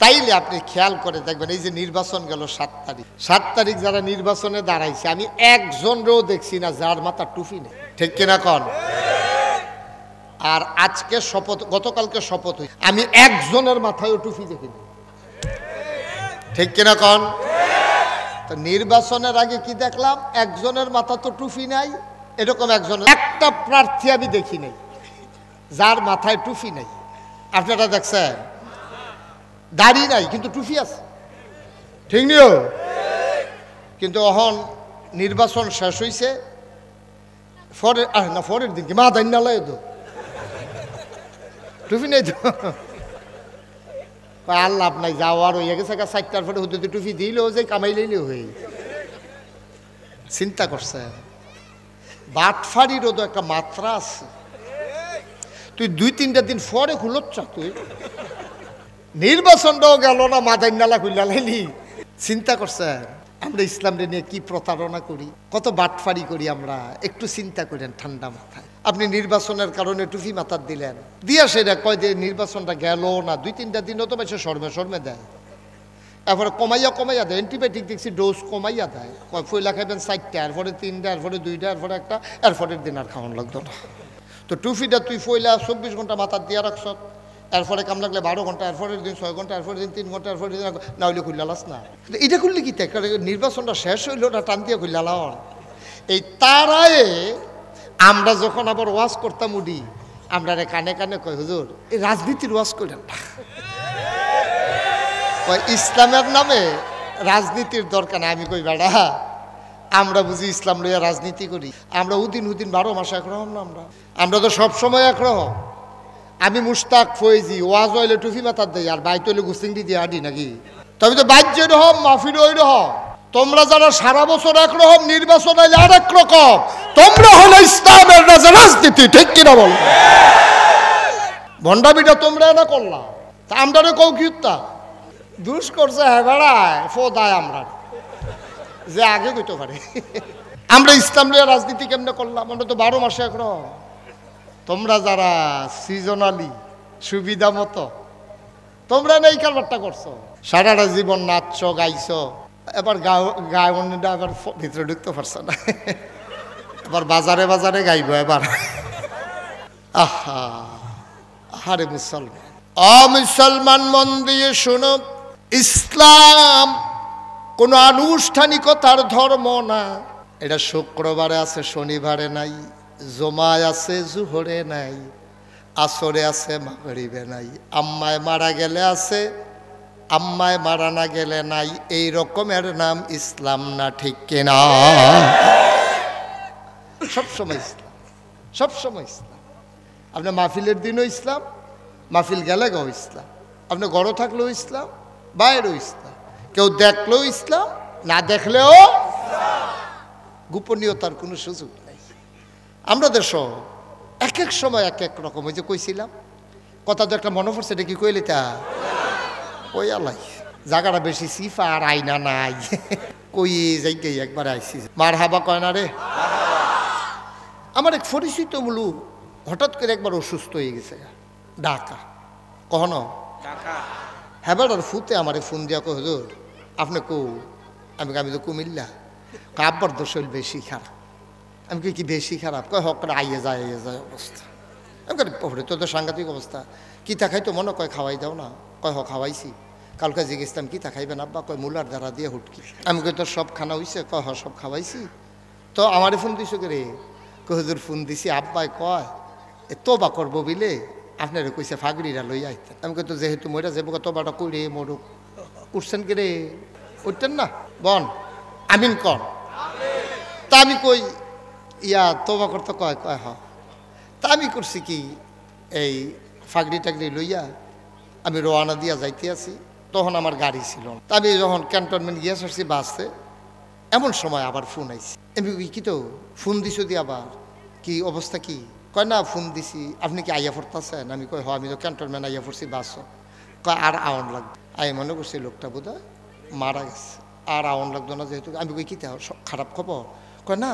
তাইলে আপনি খেয়াল করে দেখবেন, এই যে নির্বাচন গেল 7 তারিখ যারা নির্বাচনে দাঁড়াইছে, আমি একজনও দেখছি না যার মাথা টুপি নেই। ঠিক কিনা কন? আর আজকে শপথ, গতকালকে শপথ হয়েছে, আমি একজনের মাথায়ও টুপি দেখিনি। ঠিক কিনা কন? তো নির্বাচনের আগে কি দেখলাম? একজনের মাথা তো টুপি নাই, এরকম একটা প্রার্থী আমি দেখি নাই যার মাথায় টুপি নাই। আপনারা দেখছেন? দাড়ি নাই কিন্তু টুপি আছে। ঠিক নিও? কিন্তু এখন নির্বাচন শেষ হয়েছে, পরের দিন কি মা দাইন নালায় তো টুপি নেই তো। আর লাভ নাই, যাওয়ার হয়ে গেছে 4টার পরে হতে টুপি দিলেও যে কামাই লইলেও হয়ে। চিন্তা করছে, বাটফাড়িরও তো একটা মাত্রা আছে। তুই 2-3টা দিন পরে খুলচ্ছা, তুই নির্বাচনটাও গেল না, মাদাইন নালা খুললা লাইলি। চিন্তা করছে আমরা ইসলামকে নিয়ে কি প্রতারণা করি, কত বাটফাড়ি করি আমরা। একটু চিন্তা করেন ঠান্ডা মাথায়। আপনি নির্বাচনের কারণে টুপি মাথার দিলেন, দিয়া সেটা কয় যে নির্বাচনটা গেল না, 2-3টা দিনও তো বেশি শর্মে দেয়। এরপরে কমাইয়া দেয়, অ্যান্টিবায়োটিক দেখছি ডোজ কমাইয়া দেয়। ফইলা খাইবেন 4টা, এরপরে 3টা, এরপরে 2টা, এরপরে 1টা, এরপরের দিন আর খাওয়ান লাগতো না। তো টুপিটা তুই ফইলা 24 ঘন্টা মাথার দিয়া রাখছ, এরপরে কাম লাগলে 12 ঘন্টা, এরপরের দিন 6 ঘন্টা, এরপরের দিন 3 ঘন্টা, এরপরের দিন না হইলে খুললা লাস না। এটা খুললে কি নির্বাচনটা শেষ হইল না টান দিয়ে খুললা লাওয়ার। এই তারায়ে আমরা যখন আবার ওয়াজ করতাম উডি, আমরা কানে কানে কয় হুজুর এই রাজনীতির ওয়াজ করেন না, ইসলামের নামে রাজনীতির দরকার নাই। আমি কই বেড়া, আমরা বুঝি ইসলাম লইয়া রাজনীতি করি? আমরা উদিন 12 মাসে একরকম না, আমরা তো সবসময় একরকম। আমি মুশতাক ফয়েজি ওয়াজ হইলে টুপি মাথার দেয়, আর বাইত হইলে গুস্তিংটি দিয়ে আডি নাকি? তবে তো বাইর রকম, মাহফিল ওই রকম। তোমরা যারা সারা বছর একরকম, নির্বাচন হইলে আর এক রকম। তোমরা হলো ইসলামের রাজনীতি। ঠিক কিনা বল? ভণ্ডামিটা তোমরা না করলাম, তা আমরা কৌকিউত্তা দুষ করছে। হ্যাঁ বেড়ায় ফোদায় আমরা যে আগে কইতে পারে। আমরা ইসলাম লিয়া রাজনীতি কেমনে করলাম? আমরা তো 12 মাসে একরকম। তোমরা যারা সিজনালি সুবিধা মতো, তোমরা নেই কারবারটা করছো, সারাটা জীবন নাচছো গাইছো, এবার গায়নটা এবার ভিতরে ঢুকতে পারছো না, এবার বাজারে বাজারে গাইব এবার। আহা আরে মুসলমান, মুসলমান মন দিয়ে শোনো, ইসলাম কোনো আনুষ্ঠানিকতার ধর্ম না। এটা শুক্রবারে আছে, শনিবারে নাই, জমায় আছে, জুহরে নাই, আসরে আছে, মাগরিবে নাই, আম্মায় মারা গেলে আছে, আম্মায় মারা না গেলে নাই। এই রকমের নাম ইসলাম না। ঠিক কিনা? সবসময় ইসলাম, সবসময় ইসলাম। আপনার মাহফিলের দিনও ইসলাম, মাহফিল গেলে গাও ইসলাম, আপনি গড় থাকলেও ইসলাম, বাইরেও ইসলাম, কেউ দেখলেও ইসলাম, না দেখলেও গোপনীয়তার কোনো সুযোগ নেই। আমরা দেশ এক এক সময় এক এক রকম। ওই যে কইছিলাম কথা, তো একটা মনে পড়ছে, এটা কি কইলি তা ওই আলাই জায়গাটা বেশি সিফা আর আইনা নাই, কই যাই একবার আইসি মার হাবা কয় না রে। আমার এক পরিচিত মুলু হঠাৎ করে একবার অসুস্থ হয়ে গেছে, ঢাকা। কখনো হ্যাঁ বেড়ার ফুতে আমার ফোন দিয়া কো হুজুর আপনি কো? আমি তো কুমিল্লা। আব্বার তো শরীর বেশি খারাপ। আমি কি বেশি খারাপ? কয় হক করে আইয়ে যায় অবস্থা। আমি কই তোদের সাংঘাতিক অবস্থা, কি তা খাই তো মনে কয় খাওয়াই দাও না? কয় হ খাওয়াইছি। কালকে জিজ্ঞেসলাম কি তা খাইবেন আব্বা? কয় মুলার দ্বারা দিয়ে হুটকি। আমি কই তোর সব খানা হইছে? কয় হ সব খাওয়াইছি। তো আমারে ফোন দিছো কে রে? কয় হুজুর ফোন দিছি আব্বাই কয় এ তোবা করবো বিলে আপনারে কইছে ফাগড়িরা লই আইতেন। আমি কই তো যেহেতু মইরা যাবো তোবাটা কইরে মরুক, উঠছেন কে রে? উঠতেন না বন আমিন কর। তা আমি কই ইয়া তোবা করতে কয় কয় হ। তা আমি করছি কি, এই ফাগড়ি টাগড়ি লইয়া আমি রওনা দিয়া যাইতে আছি, তখন আমার গাড়ি ছিল। তা আমি যখন ক্যান্টনমেন্ট গিয়া আসছি বাসে, এমন সময় আবার ফোন আইছি। আমি কি তো ফোন দিছো দি আবার, কি অবস্থা কি? কয় না ফোন দিছি, আপনি কি আইয়া পড়তেছেন? আমি কই হ আমি তো ক্যান্টনমেন্ট আইয়া পড়ছি বাস। কয় আর আউন লাগবে। আমি মনে করছি লোকটা বোধহয় মারা গেছে, আর আউন লাগতো না যেহেতু। আমি কই কি তা খারাপ খবর? কয় না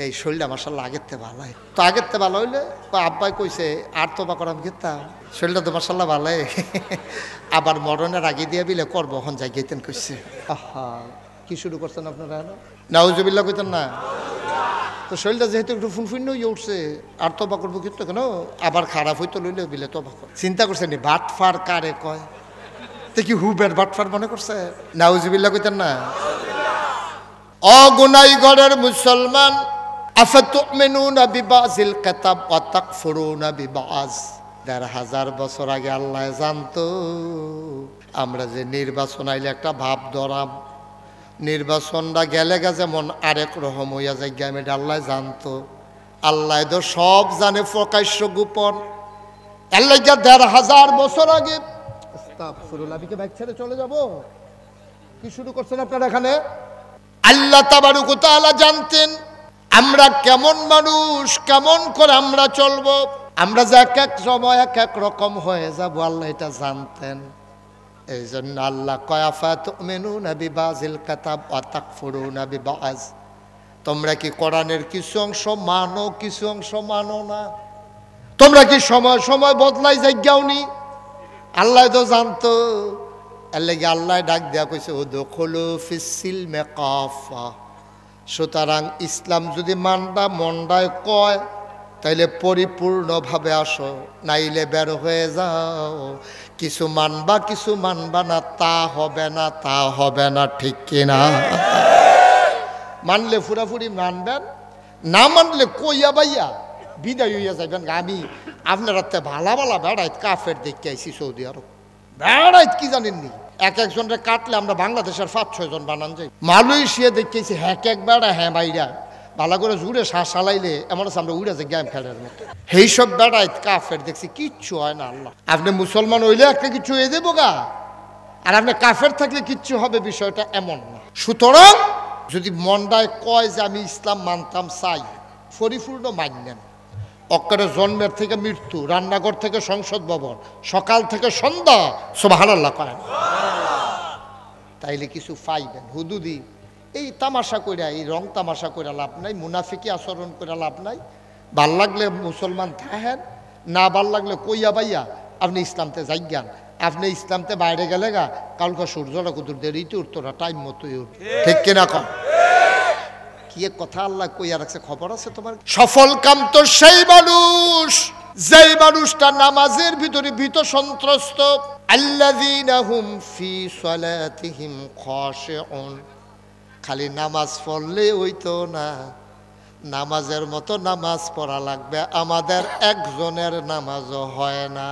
এই শরীরটা মাশাআল্লাহ আগের থেকে ভালো হয়। তো আগের থেকে ভালো হইলে আব্বাই কইছে আর তোবা করাম খেতাম, শরীরটা তো মাশাআল্লাহ ভালো। আবার মরণের আগে দিয়ে বিলে করবো এখন যাই গেতেন কইছে। আহা কি শুরু করছেন আপনারা? নাউজুবিল্লাহ কইতেন না? তো শরীরটা যেহেতু একটু ফুনফুন্ন হয়ে উঠছে আর তোবা করবো কিন্তু কেন, আবার খারাপ হইতো লইলে বিলে তোবা কর। চিন্তা করছেন বাটফার কারে কয়? তো কি হুবের বাটফার মনে করছে? নাউজুবিল্লাহ কইতেন না? অগুনাই ঘরের মুসলমান, আফাতুমিনুনা বিবাযিল কিতাব ওয়া তাকফুরুনা বিবায। ১,৫০০ বছর আগে আল্লাহ জানতো আমরা যে নির্বাচন আইলে একটা ভাব ধরাম, নির্বাচনটা গেলে যেমন আরেক রকম হইয়া যায় এটা আল্লাহ জানতো। আল্লাহ তো সব জানে, প্রকাশ্য গোপন। আল্লাহ ১,৫০০ বছর আগে আস্তাগফিরুল্লাহ, আমি কি বাইক ছেড়ে চলে যাব? কি শুরু করছেন আপনারা এখানে? আল্লাহ তাবারক ওয়া তাআলা জানতেন আমরা কেমন মানুষ, কেমন করে আমরা চলবো, আমরা যে এক এক সময় এক এক রকম হয়ে যাব, আল্লাহ এটা জানতেন। এই জন্য আল্লাহ কয় আফাতুমিনুনা বিবাযিল কিতাব ওয়া তাকফুরুনা বিবায। তোমরা কি কোরআনের কিছু অংশ মানো, কিছু অংশ মানো না? তোমরা কি সময় সময় বদলাই যাইগাওনি? আল্লাহ তো জানতো। আল্লাহ ডাক দেয়া কইছে উদখুলু ফিস সিলমি কাফা। সুতরাং ইসলাম যদি মন্ডায় কয় তাইলে পরিপূর্ণভাবে আসো, নাইলে বের হয়ে যাও। কিছু মানবা কিছু মানবা না, তা হবে না, তা হবে না, ঠিক কিনা? মানলে ফুরাফুরি মানবেন, না মানলে কইয়া বাইয়া বিদায় হইয়া যাবেন। আমি আপনারা ভালা ভালা বেড়াইত কাফের দেখতে আইসি সৌদি আরব। বেড়াইত কি জানেননি, এক একজনরে কাটলে আমরা বাংলাদেশের ৫-৬ জন বানান যাই। মালয়েশিয়া দেখতেছি হ্যাক এক বেড়া হ্যাঁ বাইরা ভালো করে জুড়ে শ্বাস চালাইলে এমন আছে আমরা উড়ে যাই গেম খেলার মতো। সেই সব বেড়াইত কাফের দেখছি কিচ্ছু হয় না। আল্লাহ আপনি মুসলমান হইলে একটা কিছু হয়ে দেবো গা, আর আপনি কাফের থাকলে কিচ্ছু হবে, বিষয়টা এমন না। সুতরাং যদি মনটায় কয় যে আমি ইসলাম মানতাম চাই, পরিপূর্ণ মানলেন। অক্কারে জন্মের থেকে মৃত্যু, রান্নাঘর থেকে সংসদ ভবন, সকাল থেকে সন্ধ্যা সুবহানাল্লাহ করেন, তাইলে কিছু পাইবেন। হুদুদি এই তামাশা কইরা, এই রং তামাশা কইরা লাভ নাই, মুনাফিকি আচরণ কইরা লাভ নাই। ভাল লাগলে মুসলমান থাকেন, না ভাল লাগলে কইয়া বাইয়া আপনি ইসলামতে যাইগান। আপনি ইসলামতে বাইরে গেলে গা কালকে সূর্যটা কুতুর দেরিতে উঠতোরা, টাইম মতোই উঠ, ঠিক কিনা কম? কি এক কথা আল্লাহ কইয়া রাখছে, খবর আছে তোমার? সফল কাম তো সেই মানুষ যেই মানুষটা নামাজের ভিতরে ভীত সন্ত্রস্ত। আল্লাযীনা হুম ফি সালাতিহিম খাশিউন। খালি নামাজ পড়লে হইতো না, নামাজের মতো নামাজ পড়া লাগবে। আমাদের একজনের নামাজও হয় না।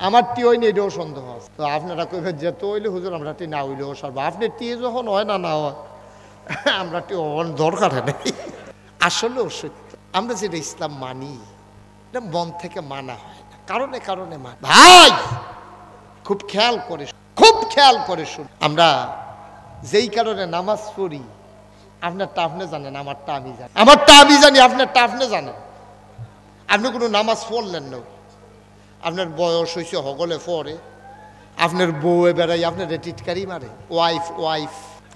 আমার টি হয়নি এটাও সন্দেহ আছে। তো আপনারা কইবেন যে তো হইলে হুজুর আমরা টি না হইলেও সারবো। আপনি টি যখন হয় না, না হয় আমরা টি দরকার নেই। আসলেও সত্য, আমরা যেটা ইসলাম মানি এটা মন থেকে মানা হয় না, কারণে কারণে মানি। ভাই খুব খেয়াল করে, খুব খেয়াল করে শুন, আমরা যেই কারণে নামাজ পড়ি, আপনারটা আপনি জানেন, আমারটা আমি জানি, আমারটা আমি জানি, আপনারটা আপনি জানেন। আপনি কোনো নামাজ পড়লেন না, আপনার বয়স হয়েছে হগলে পড়ে, আপনার বউয়ে বেড়াই আপনার টিটকারি মারে, ওয়াইফ ওয়াইফ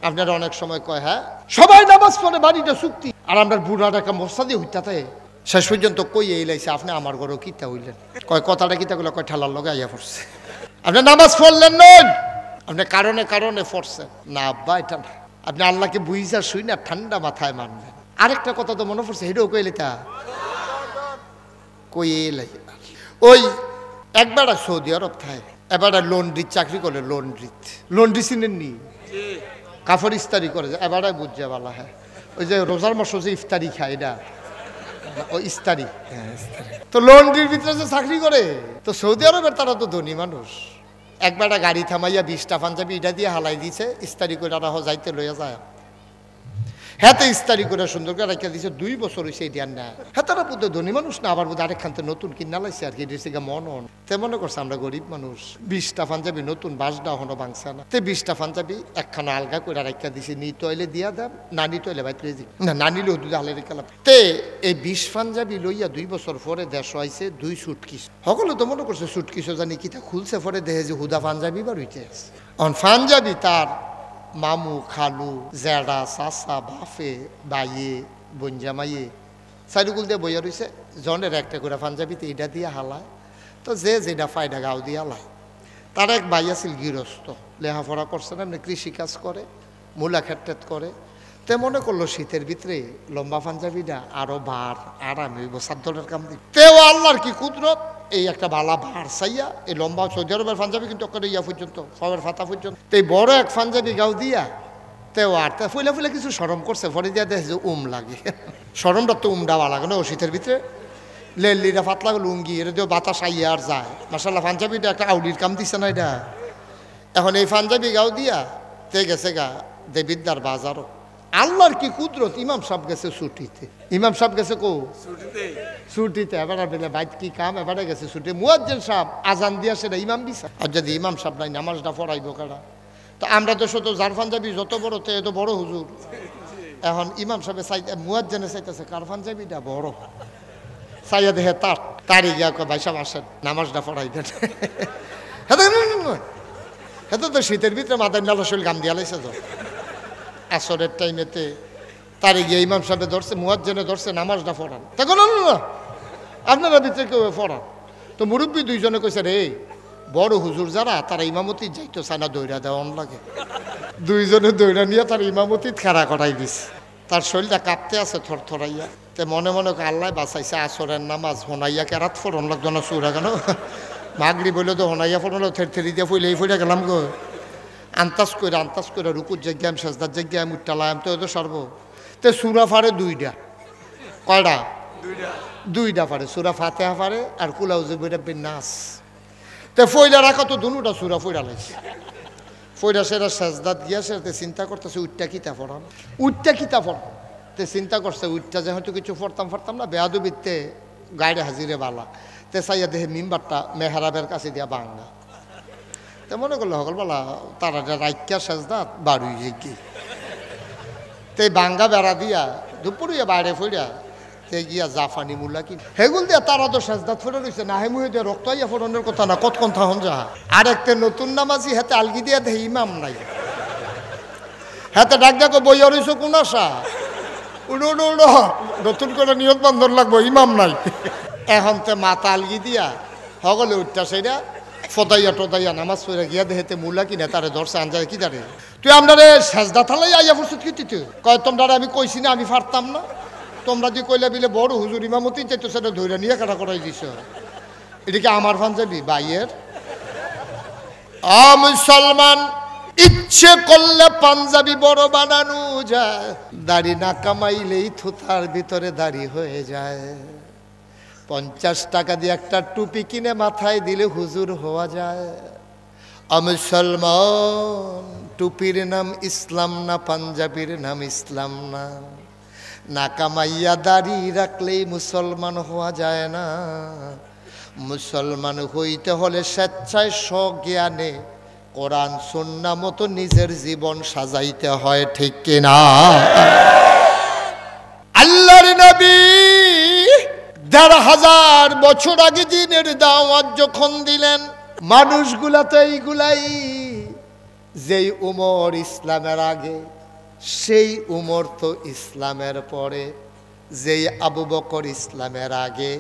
আপনার অনেক সময় কয় হ্যাঁ সবাই নামাজ পড়ে বাড়িটা চুক্তি, আর আপনার বুড়াটা একটা মশা দিয়ে হইতাতে শেষ পর্যন্ত কই এলাইছে আপনি আমার ঘরেও কিতা হইলেন, কয় কথাটা কিতাগুলো কয় ঠেলার লগে আইয়া পড়ছে। আপনি নামাজ পড়লেন নন, আপনি কারণে কারণে পড়ছেন না, আব্বা এটা না। আপনি আল্লাহকে বুঝা শুই না ঠান্ডা মাথায় মানবেন। আরেকটা কথা তো মনে পড়ছে, হেঁটেও কইলে তা কই এলাই। ওই একবার সৌদি আরব থাকে, এবার লন্ড্রির চাকরি করে, লন্ড্রি চিনেন নি, কাপড় ইস্তারি করে, এবার বুঝছে বালা। হ্যাঁ ওই যে রোজার মাস যে ইফতারি খায় এটা ওই ইস্তারি, তো লন্ড্রির ভিতরে যে চাকরি করে। তো সৌদি আরবের তারা তো ধনী মানুষ, একবার গাড়ি থামাইয়া 20টা পাঞ্জাবি এটা দিয়ে হালাই দিছে, ইস্তারি করে আর যাইতে লইয়া যায়। হ্যাঁ তো ইস্তারি করে সুন্দর করে রেখে দিছে, 2 বছর হয়েছে এটি আর না। হ্যাঁ তারা বোধ ধনী মানুষ না, আবার বোধ আরেকখানতে নতুন কিনা লাইছে আর কি, এটা মন তে মনে করছে আমরা গরিব মানুষ। 20টা পাঞ্জাবি নতুন বাসডা হনো বাংসা না, তে 20টা পাঞ্জাবি একখানা আলগা করে রেখে দিছে, নি তৈলে দিয়া দাম, নানি তৈলে ভাই তুই না, নানি লো দুধ হালে রেখে তে এই 20 পাঞ্জাবি লইয়া 2 বছর পরে দেশ হয়েছে 2 সুটকিস। সকলে তো মনে করছে সুটকিসও জানি কিতা খুলছে, পরে দেখে যে হুদা পাঞ্জাবি বার হইতে আছে। পাঞ্জাবি তার মামু খালু জেডা চাচা বাফে বাইয়ে বঞ্জামাইয়ে সাইডুকুল দিয়ে বইয়া রয়েছে, জনের একটা করে পাঞ্জাবিতে এইটা দিয়ে হালায়, তো যে যেটা ফায়দা গাও দিয়ে হালায়। তার এক ভাই আছিল গৃহস্থ, লেখাপড়া করছে না, এমনি কৃষিকাজ করে, মূলা ক্ষেত্রেত করে। তে মনে করলো শীতের ভিতরে লম্বা পাঞ্জাবিটা আরো ভার আরাম হইব, সাদ্দলের কাম দিব। তেও আল্লাহর কি কুদরত, এই একটা বালা ভার চাইয়া এই লম্বা সৌদি আরবের পাঞ্জাবি কিন্তু ওখানে ইয়া পর্যন্ত, সবের ফাতা পর্যন্ত, এই বড় এক পাঞ্জাবি গাও দিয়া তেও আর তা ফুলে ফুলে কিছু সরম করছে, ফলে দিয়া দেখে যে লাগে সরমটা তো উমডাওয়া লাগে না ও শীতের ভিতরে। লেল্লিরা ফাতলা লুঙ্গি এটা দিয়েও বাতাস আইয়া আর যায়। মাসাল্লাহ পাঞ্জাবিটা একটা আউলির কাম দিচ্ছে না এটা। এখন এই পাঞ্জাবি গাও দিয়া তে গেছে গা দেবিদ্যার বাজারও। আল্লাহর কি কুদরত, ইমাম সাহেব গেছে ছুটিতে। ইমাম সাহেব গেছে কো ছুটিতে, এবারে বেলে বাইত কি কাম, এবারে গেছে ছুটি। মুয়াজ্জিন সাহেব আজান দিয়া সেটা ইমাম দিছে। আর যদি ইমাম সাহেব নাই নামাজটা পড়াইব কারা? তো আমরা তো শত যার পাঞ্জাবি যত বড় তে এত বড় হুজুর। এখন ইমাম সাহেব চাইতে মুয়াজ্জিনে চাইতেছে কার পাঞ্জাবিটা বড়, চাইয়া দেখে তারই গিয়া ভাই সাহেব আসেন নামাজটা পড়াই দেন। হেতে তো শীতের ভিতরে মাথায় নালা শৈল গাম দিয়া লাইছে। তো আসরের টাইমেতে তারে গিয়ে ইমাম সাহেব ধরছে, মুয়াজ্জিনে ধরছে নামাজটা পড়ান। তখন না আপনারা ভিতরে কেউ পড়ান। তো মুরব্বী দুইজনে কইছে রে বড় হুজুর যারা তারা ইমামতি যাইতো চায় না, দৈরা দেওয়ান লাগে। দুইজনে দৈরা নিয়ে তার ইমামতিত খেরা করাই দিছে। তার শরীরটা কাঁপতে আছে থরথরাইয়া। তে মনে মনে আল্লাহ বাঁচাইছে, আসরের নামাজ হোনাইয়া কেরাত ফোরন লাগতো না চুরা কেন মাগরি বলে তো হোনাইয়া ফোরন থেরি দিয়ে ফুইলে ফুইরা গেলাম গো। আন্তাজ করে রুকুর জায়গায় সাজদার জায়গায় মুটালাম তো তো সর্ব। তে সুরা ফারে দুইটা, কয়টা? দুইটা ফারে, সুরা ফাতেহা ফারে আর কুলাউজে বইটা নাচ। তে ফইরা রাখা তো দুটা সুরা ফইরা লাইছে। ফইরা সেরা সাজদাত গিয়া সে চিন্তা করতেছে উঠটা কিতা পড়াম, উঠটা কিতা পড়াম। তে চিন্তা করছে উঠটা যে হয়তো কিছু পড়তাম না, বেয়াদুবিতে গাইডে হাজিরে বালা। তে চাইয়া দেহে মিম্বারটা মেহরাবের কাছে দিয়া বাঙ্গা। তে মনে করলো সকলবেলা তারা রাইকা সাজদাত বাড়ি গিয়ে তে বাঙ্গা বেড়া দিয়া দুপুরিয়া বাইরে ফইরা তে গিয়া জাফানি মুল্লা কি হেগুল দিয়া তারা তো সাজদাত ফোড়া রয়েছে না, হেমুহে দিয়ে রক্ত আইয়া ফোড়নের কথা না, কতক্ষণ থাকুন যা। আর একটা নতুন নামাজি হাতে আলগি দিয়া দেহে ইমাম নাই, হাতে ডাক ডাকো বইয়া রয়েছে কোন আশা উড়ো উড়ো উড়ো নতুন করে নিয়ত বন্ধন লাগবো, ইমাম নাই। এখন তে মাথা আলগি দিয়া সকলে উঠটা সেইটা ফদাইয়া টদাইয়া নামাজ পড়ে গিয়া দেহেতে মুলা কিনে তারে ধরছে আনজায় কি দাঁড়ে তুই আমরা সাজদা থালাই আইয়া ফুরসুত কি তুই কয় তোমরা আমি কইছি না আমি পারতাম না, তোমরা যে কইলা বিলে বড় হুজুর ইমামতি চাইতো সেটা ধরে নিয়ে কাটা করাই দিছ। এদিকে আমার পাঞ্জাবি ভাইয়ের মুসলমান ইচ্ছে করলে পাঞ্জাবি বড় বানানো যায়, দাড়ি না কামাইলেই থুতার ভিতরে দাড়ি হয়ে যায়। 50 টাকা দিয়ে একটা টুপি কিনে মাথায় দিলে হুজুর হওয়া যায়। মুসলমান টুপির নাম ইসলাম না, পাঞ্জাবির নাম ইসলাম না, না কামাইয়া দাড়ি রাখলেই মুসলমান হওয়া যায় না। মুসলমান হইতে হলে স্বেচ্ছায় স্বজ্ঞানে কোরআন সুন্নাহ মতো নিজের জীবন সাজাইতে হয়, ঠিক কিনা? আল্লাহর নবী ১,৫০০ বছর আগে দিনের দাওয়াত যখন দিলেন, মানুষগুলা তো এইগুলাই, যেই উমর ইসলামের আগে সেই উমর তো ইসলামের পরে, যেই আবু বকর ইসলামের আগে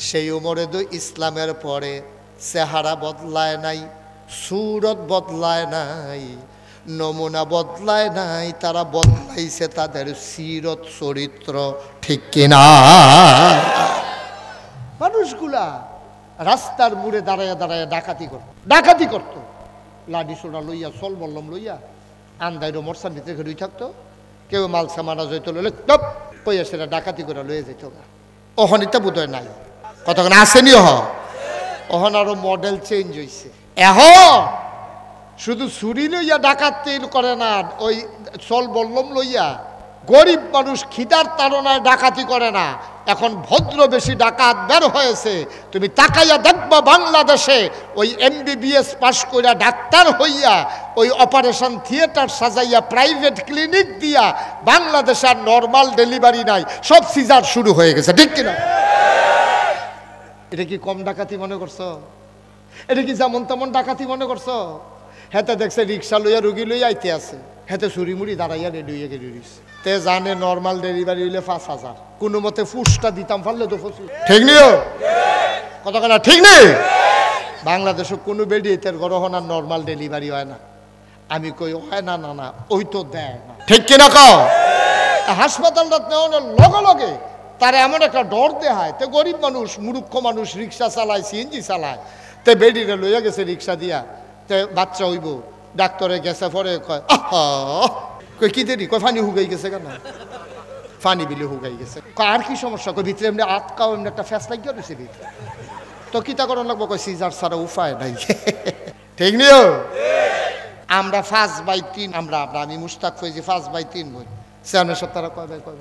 সেই উমরে তো ইসলামের পরে। চেহারা বদলায় নাই, সুরত বদলায় নাই, নমুনা বদলায় নাই, তারা বদলাইছে তাদের সিরত চরিত্র, ঠিক কিনা? মানুষগুলা রাস্তার মুড়ে দাঁড়ায় দাঁড়ায় ডাকাতি করতো, লাডি সোনা লইয়া চল বললাম লইয়া আন্দাইরো মরসার ভিতরে ঘুরে থাকতো। কেউ মাল সামানা যাইতো লইলে টপ কইয়া সেটা ডাকাতি করে লইয়া যেত না। অহনিতা বোধহয় নাই, কতক্ষণ আসেনি অহন আরো মডেল চেঞ্জ হয়েছে। এখন শুধু ছুরি লইয়া ডাকাতি করে না, ওই চল বললাম লইয়া গরিব মানুষ খিদার তাড়নায় ডাকাতি করে না। এখন ভদ্র বেশি ডাকাত বের হয়েছে। তুমি তাকাইয়া দেখবা বাংলাদেশে ওই MBBS পাশ কইরা ডাক্তার হইয়া ওই অপারেশন থিয়েটার সাজাইয়া প্রাইভেট ক্লিনিক দিয়া বাংলাদেশে আর নর্মাল ডেলিভারি নাই, সব সিজার শুরু হয়ে গেছে, ঠিক কিনা? এটা কি কম ডাকাতি মনে করছো? এটা কি যেমন তেমন ডাকাতি মনে করছো? হেতে দেখছে রিক্সা লইয়া রুগী লইয়া আইতে আছে, হেতে চুরি মুড়ি দাঁড়াইয়া রেডি হয়ে গেড়ি দিছে তে জানে নর্মাল ডেলিভারি হইলে 5,000 কোনো মতে ফুসটা দিতাম পারলে তো ফসু ঠিক নিও কত কথা ঠিক নেই বাংলাদেশে কোনো বেডি এর গরহনার নর্মাল ডেলিভারি হয় না আমি কই হয় না না না ওই তো দেয় না ঠিক কিনা কও হাসপাতালটা নেওয়ানোর লগে লগে তার এমন একটা ডর দেয় হয় তে গরিব মানুষ মূর্খ মানুষ রিক্সা চালায় সিএনজি চালায় তে বেডিরে লইয়া গেছে রিক্সা দিয়া তে বাচ্চা হইব ডাক্তারে গেছে পরে কয় কই কি দেরি কয় পানি হুগাই গেছে কেন পানি বিলে হুগাই গেছে আর কি সমস্যা কই ভিতরে এমনি আটকাও এমনি একটা ফ্যাস লাগিয়ে রয়েছে ভিতরে তো কিতা করার লাগবো কই সিজার ছাড়া উপায় নাই ঠিক নিও আমরা 5/3 আমরা আমি মুশতাক ফৈজি 5/3 বই চেয়ারম্যান সব তারা কয় ভাই কয়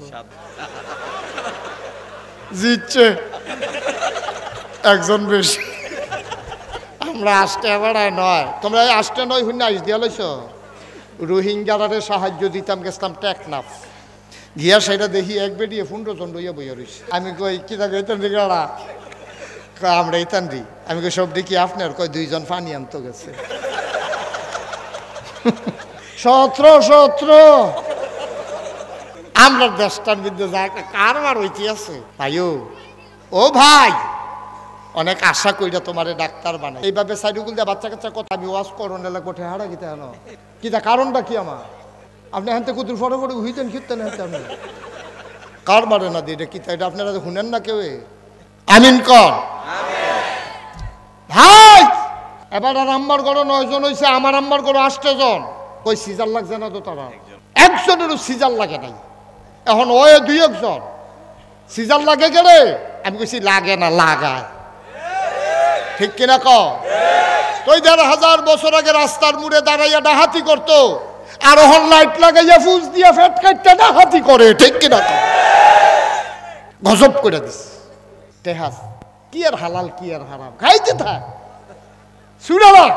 জিতছে একজন বেশি আমরা আসতে বেড়ায় নয় তোমরা আসতে নয় হুন আইস দিয়া লইছ রোহিঙ্গারে সাহায্য দিতাম গেছিলাম টেকনাফ গিয়া সেটা দেখি এক বেডিয়ে 15 জন লইয়া বইয়া রইছে আমি কই কি থাকে এইতান দিগাড়া আমরা এইতান দি আমি কই সব দেখি আপনার কয় 2 জন পানি আনতে গেছে 17 আমরা দেশটার বিরুদ্ধে যা একটা কারবার হইতে আছে ভাইও ও ভাই অনেক আশা কইরা তোমারে ডাক্তার বানাই এইভাবে সাইডুগুল দিয়ে বাচ্চা কাচ্চা কথা আমি ওয়াজ করোনা লাগবো ঠেহারা গিতে হেন কিতা কারণটা কি আমার আপনি হাতে কুতুর ফটো ফটো হইতেন খিতেন হাতে আপনি কার বারে না দিয়ে কিতা এটা আপনারা শুনেন না কেউ আমিন কর ভাই এবার আর আম্মার ঘরে 9 জন হয়েছে আমার আম্মার ঘরে 8 জন কই সিজার লাগছে না তো তারা একজনেরও সিজার লাগে নাই এখন ওই 2 জন সিজার লাগে গেলে আমি কইছি লাগে না লাগায় ঠিক কিনা কও তুই 1,500 বছর আগে রাস্তার মুড়ে দাঁড়াইয়া ডাহাতি করতো আর এখন লাইট লাগাইয়া ফুস দিয়া ফেট কাটতে ডাহাতি করে ঠিক কিনা কও গজব করে দিস তেহাস কি আর হালাল কি আর হারাম খাইতে থাক শুনালা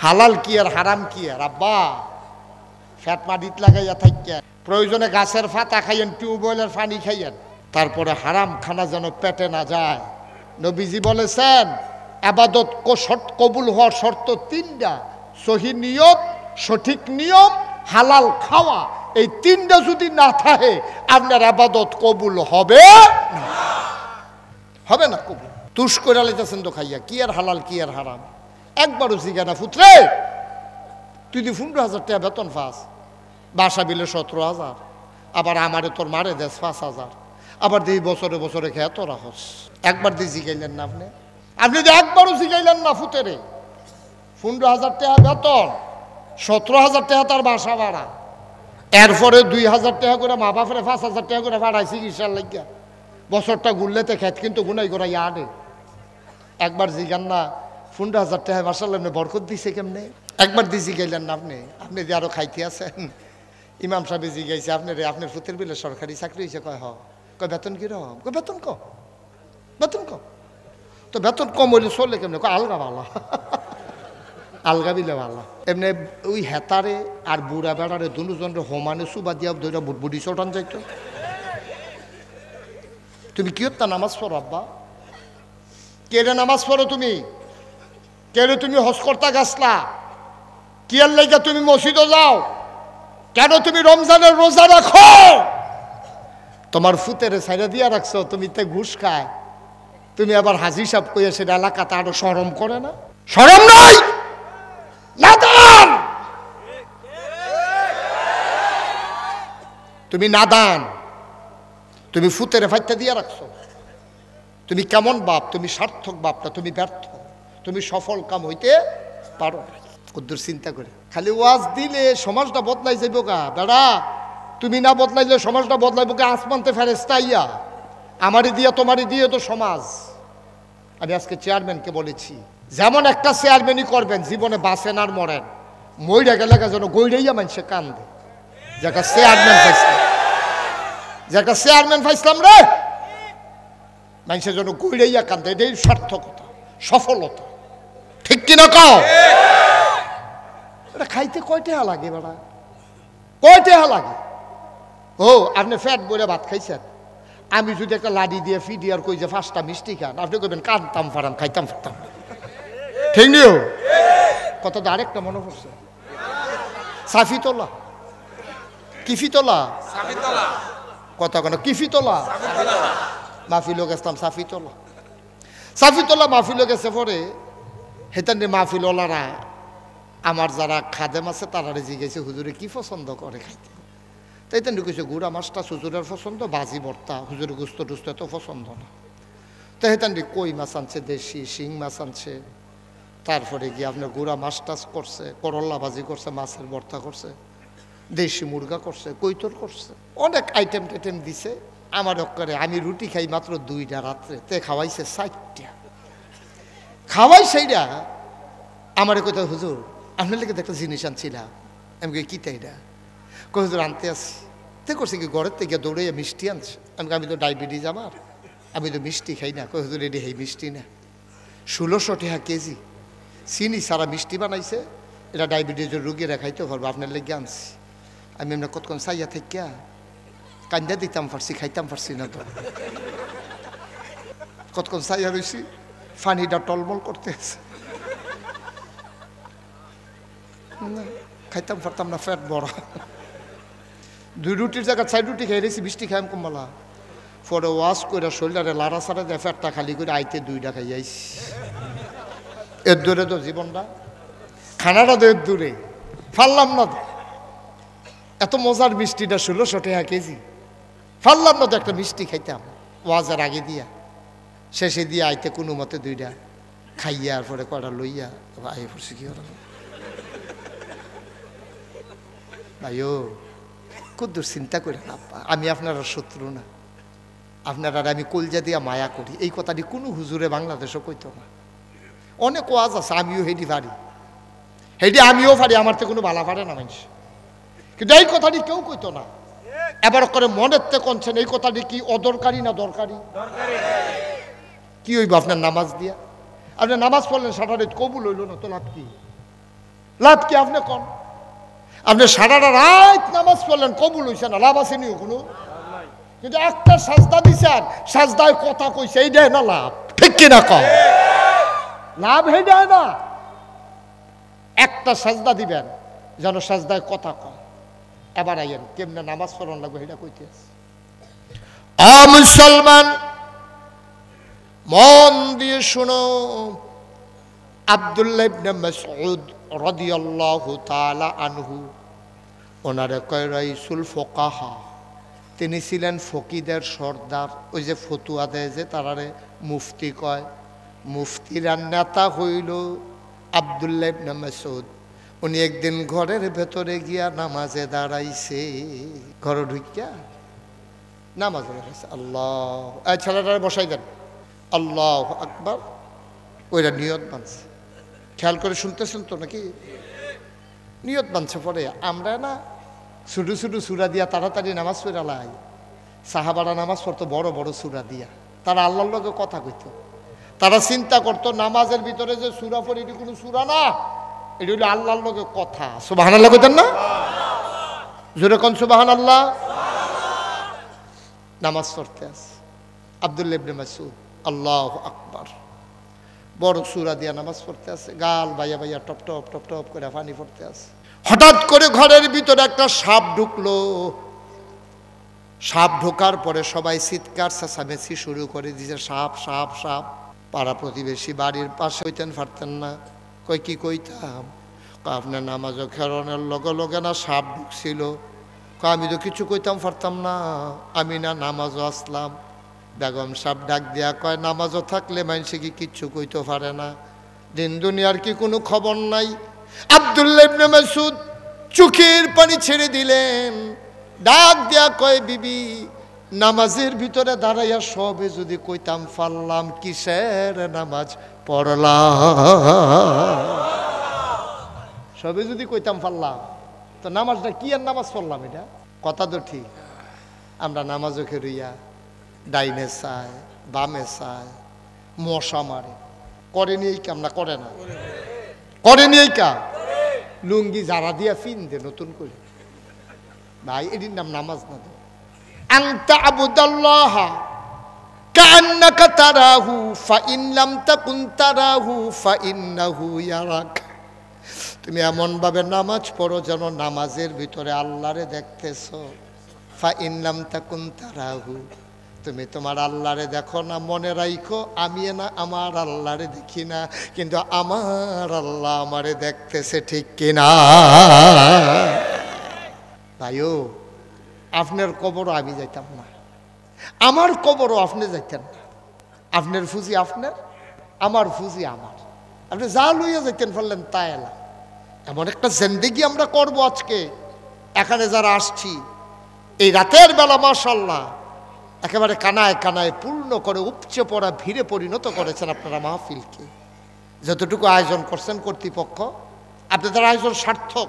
হালাল কি আর হারাম কি আর আব্বা ফ্যাট মাটিত লাগাইয়া থাকিয়া প্রয়োজনে গাছের পাতা খাইয়েন টিউবওয়েলের পানি খাইয়েন তারপরে হারাম খানা যেন পেটে না যায় নবীজি বলেছেন আবাদত কবুল হওয়ার শর্ত 3টা সহি নিয়ত সঠিক নিয়ম হালাল খাওয়া এই 3টা যদি না থাকে আপনার আবাদত কবুল হবে না হবে না কবুল তুষ করে লাইতেছেন তো খাইয়া কি আর হালাল কি আর হারাম একবারও জিজ্ঞানা ফুত্রে তুই 15,000 টাকা বেতন পাস বাসা বিলে 17,000 আবার আমারে তোর মারে দেশ 5,000 আবার দিই বছরে বছরে খেয়ে তোরা হস একবার দিয়ে জিগাইলেন না আপনি আপনি যে একবারও জিগাইলেন না ফুতেরে 15,000 টাকা বেতন 17,000 টাকা তার বাসা ভাড়া এরপরে 2,000 টাকা করে মা বাপরে 5,000 টাকা করে ভাড়ায় চিকিৎসার লাগিয়া বছরটা ঘুরলেতে খেত কিন্তু গুনাই করাই আনে একবার জিগান না 15,000 টাকা মাসাল্লাহ আপনি বরকত দিছে কেমনে একবার দিয়ে জিগাইলেন না আপনি আপনি যে আরো খাইতে আছেন ইমাম সাহেব জিগাইছে আপনার আপনার ফুতের বিলে সরকারি চাকরি হয়েছে কয় হ কয় বেতন কিরকম কয় বেতন কম তো বেতন কম হইলে চললে কেমনে কয় আলগা ভালো আলগা বিলে ভালো এমনি ওই হেতারে আর বুড়া বেড়ারে দুজনের হোমানে সুবা দিয়া ধরে বুটবুটি চটান যাইতো তুমি কি হত্যা নামাজ পড়ো আব্বা কেড়ে নামাজ পড়ো তুমি কেড়ে তুমি হজ করতা গাছলা কি আর লাইগা তুমি মসজিদে যাও কেন তুমি রমজানের রোজা রাখো তোমার ফুতেরে ছাইরা দিয়া রাখছো তুমি তে ঘুষ খায় তুমি আবার হাজি সাহেব কইয়া সেটা এলাকাতে আরো শরম করে না শরম নাই নাদান তুমি নাদান তুমি ফুতেরে ফাইতে দিয়া রাখছো তুমি কেমন বাপ তুমি সার্থক বাপ না তুমি ব্যর্থ তুমি সফল কাম হইতে পারো না কদ্দুর চিন্তা করে খালি ওয়াজ দিলে সমাজটা বদলাই যাইব গা বেড়া তুমি না বদলাইলে সমাজটা বদলাইব গা আসমানতে ফেরেস্তা আইয়া আমারই দিয়া তোমারই দিয়ে তো সমাজ আমি আজকে চেয়ারম্যানকে বলেছি যেমন একটা চেয়ারম্যানই করবেন জীবনে বাঁচেন আর মরেন মইরা গেলে যেন গইড়াইয়া মানুষে কান্দে যে একটা চেয়ারম্যান পাইছিলাম রে মানুষের জন্য গইড়াইয়া কান্দে এটাই সার্থকতা সফলতা ঠিক কিনা কও এটা খাইতে কয় টাকা লাগে বেড়া কয় টাকা লাগে ও আপনি ফ্যাট বইরা ভাত খাইছেন আমি যদি একটা লাডি দিয়ে ফিডি আর কই যে 5টা মিষ্টি খান আপনি কইবেন কানতাম ফারাম খাইতাম ফারতাম ঠিক নিও কত আরেকটা মনে পড়ছে সাফিতোল্লাহ কিফিতলা কথা কেন কিফিতলা মাহফিলও গেছিলাম সাফিতলা সাফিতলা মাহফিলও গেছে পরে হেতানি মাহফিলওয়ালারা আমার যারা খাদেম আছে তারা জিজ্ঞেসে হুজুরে কি পছন্দ করে খাইতে তাই তেন কিছু গুড়া মাছটা হুজুরের পছন্দ বাজি ভর্তা হুজুরের গুস্ত টুস্ত এত পছন্দ না তো হেতান কই মাছ আনছে দেশি শিং মাছ আনছে তারপরে গিয়ে আপনার গুড়া মাছ টাছ করছে করল্লা ভাজি করছে মাছের ভর্তা করছে দেশি মুরগা করছে কৈতর করছে অনেক আইটেম টাইটেম দিছে আমার অক্কারে আমি রুটি খাই মাত্র 2টা রাত্রে তে খাওয়াইছে 4টা খাওয়াই সেইটা আমার কোথাও হুজুর আপনার লেগে একটা জিনিস আনছিলাম আমি কি তাই এটা কই হুজুর আনতে আসি তে করছে কি ঘরের থেকে দৌড়ে মিষ্টি আনছে আমি তো ডায়াবেটিস আমার আমি তো মিষ্টি খাই না কই হুজুর এটি হেই মিষ্টি না 1600 টাকা কেজি চিনি সারা মিষ্টি বানাইছে এটা ডায়াবেটিসের রুগীরা খাইতে পারবো আপনার লেগে আনছি আমি এমনি কতক্ষণ চাইয়া থেকে কান্দা দিতাম পারছি খাইতাম পারছি না তো কতক্ষণ চাইয়া রয়েছি পানিটা টলমল করতে আছে খাইতাম পারতাম না ফ্যাট বড় 2 রুটির জায়গা 4 রুটি খাই রেছি মিষ্টি খাইম কমলা পরে ওয়াশ করে শরীরে লাড়া সারা দেয় ফ্যাটটা খালি করে আইতে 2টা খাই যাইছি এর দূরে তো জীবনটা খানাটা তো এর দূরে ফাললাম না তো এত মজার মিষ্টিটা 1600 টাকা কেজি ফাললাম না তো একটা মিষ্টি খাইতাম ওয়াজের আগে দিয়া শেষে দিয়ে আইতে কোনো মতে 2টা খাইয়া আর পরে কটা লইয়া আই পড়ছি কি হলো ভাইও কদ্দুর চিন্তা করে না আমি আপনার শত্রু না আপনার আর আমি কলজা দিয়া মায়া করি এই কথাটি কোনো হুজুরে বাংলাদেশও কইতো না অনেক ওয়াজ আছে আমিও হেডি পারি আমিও পারি আমার তো কোনো বালা পারে না মানুষ কিন্তু এই কথাটি কেউ কইতো না এবার করে মনের তে কনছেন এই কথাটি কি অদরকারি না দরকারি কি হইব আপনার নামাজ দিয়া আপনি নামাজ পড়লেন সারা রাত কবুল হইল না তো লাভ কি আপনি কন আপনি সারা রাত নামাজ পড়লেন কবুল হইছে না লাভ আছে নিও কোনো কিন্তু একটা সাজদা দিছেন সাজদায় কথা কইছে এই দেয় না লাভ ঠিক কিনা কম লাভ হয়ে যায় না একটা সাজদা দিবেন যেন সাজদায় কথা কম এবার আইয়েন কেমনে নামাজ পড়ন লাগবে এটা কইতে মুসলমান মন দিয়ে শুনো আব্দুল্লাহ ইবনে মাসউদ রাদিয়াল্লাহু তাআলা আনহু ওনারে কয় রাইসুল ফুকাহা তিনি ছিলেন ফকিদের সর্দার ওই যে ফতুয়া দেয় যে তারারে মুফতি কয় মুফতিরা নেতা হইল আব্দুল্লাহ ইবনে মাসউদ উনি একদিন ঘরের ভেতরে গিয়া নামাজে দাঁড়াইছে ঘরে ঢুকিয়া নামাজে দাঁড়াইছে আল্লাহ এই ছেলেটারে বসাই দেন আল্লাহ আকবার ওইটা নিয়ত বানছে খেয়াল করে শুনতেছেন তো নাকি নিয়ত বানছে পরে আমরা না ছোটো ছোটো সুরা দিয়া তাড়াতাড়ি নামাজ পড়া লাই সাহাবারা নামাজ পড়তো বড় বড় সুরা দিয়া তারা আল্লাহর লগে কথা কইতো তারা চিন্তা করতো নামাজের ভিতরে যে সুরা পড়ি এটি কোনো সুরা না এটি হলো আল্লাহর লগে কথা সুবহানাল্লাহ কইতেন না জোরে কোন সুবহানাল্লাহ নামাজ পড়তে আছে আব্দুল্লাহ ইবনে মাসউদ আল্লাহু আকবার বড় সূরা দিয়া নামাজ পড়তে আছে গাল বাইয়া বাইয়া টপ টপ টপ টপ করে পানি পড়তে আছে হঠাৎ করে ঘরের ভিতরে একটা সাপ ঢুকলো সাপ ঢোকার পরে সবাই চিৎকার চেঁচামেচি শুরু করে দিয়েছে সাপ সাপ সাপ পাড়া প্রতিবেশী বাড়ির পাশে হইতেন পারতেন না কই কি কইতাম আপনার নামাজও খেরনের লগে লগে না সাপ ঢুকছিল আমি তো কিছু কইতাম পারতাম না আমি না নামাজও আসলাম বেগম সাহেব ডাক দিয়া কয় নামাজও থাকলে মানুষে কি কিচ্ছু কইতে পারে না দিন দুনিয়ার কি কোনো খবর নাই আব্দুল্লাহ ইবনে মাসউদ চোখের পানি ছেড়ে দিলেন ডাক দিয়া কয় বিবি নামাজের ভিতরে দাঁড়াইয়া সবে যদি কইতাম পারলাম কিসের নামাজ পড়লাম সবে যদি কইতাম পারলাম তো নামাজটা কি আর নামাজ পড়লাম এটা কথা তো ঠিক আমরা নামাজও খেরুইয়া ডাইনে চায় বামে চায় মশা মারে করেনি এই কাম না করে না করেনি এই কাম লুঙ্গি যারা দিয়া ফিন দে নতুন করে ভাই এটির নাম নামাজ না তো আনতা আবুদাল্লাহ কান্নাকা তারাহু ফাইন লাম তাকুন তারাহু ফাইন্নাহু ইয়ারাক তুমি এমনভাবে নামাজ পড়ো যেন নামাজের ভিতরে আল্লাহরে দেখতেছ। ফা ইনলাম তাকুন তারাহু, তুমি তোমার আল্লাহরে দেখো না, মনে রাখো আমি না আমার আল্লাহরে দেখি না, কিন্তু আমার আল্লাহ আমারে দেখতেছে, ঠিক কিনা ভাইও? আপনার কবরও আমি যাইতাম না, আমার কবরও আপনি যাইতেন না। আপনার ফুজি আপনার, আমার ফুজি আমার। আপনি যা লইয়া যাইতেন ফেললেন তা এলাম। এমন একটা জিন্দেগি আমরা করব আজকে। এখানে যারা আসছি এই রাতের বেলা মাশাআল্লাহ একেবারে কানায় কানায় পূর্ণ করে উপচে পড়া ভিড়ে পরিণত করেছেন আপনারা মাহফিলকে। যতটুকু আয়োজন করছেন কর্তৃপক্ষ, আপনাদের আয়োজন সার্থক।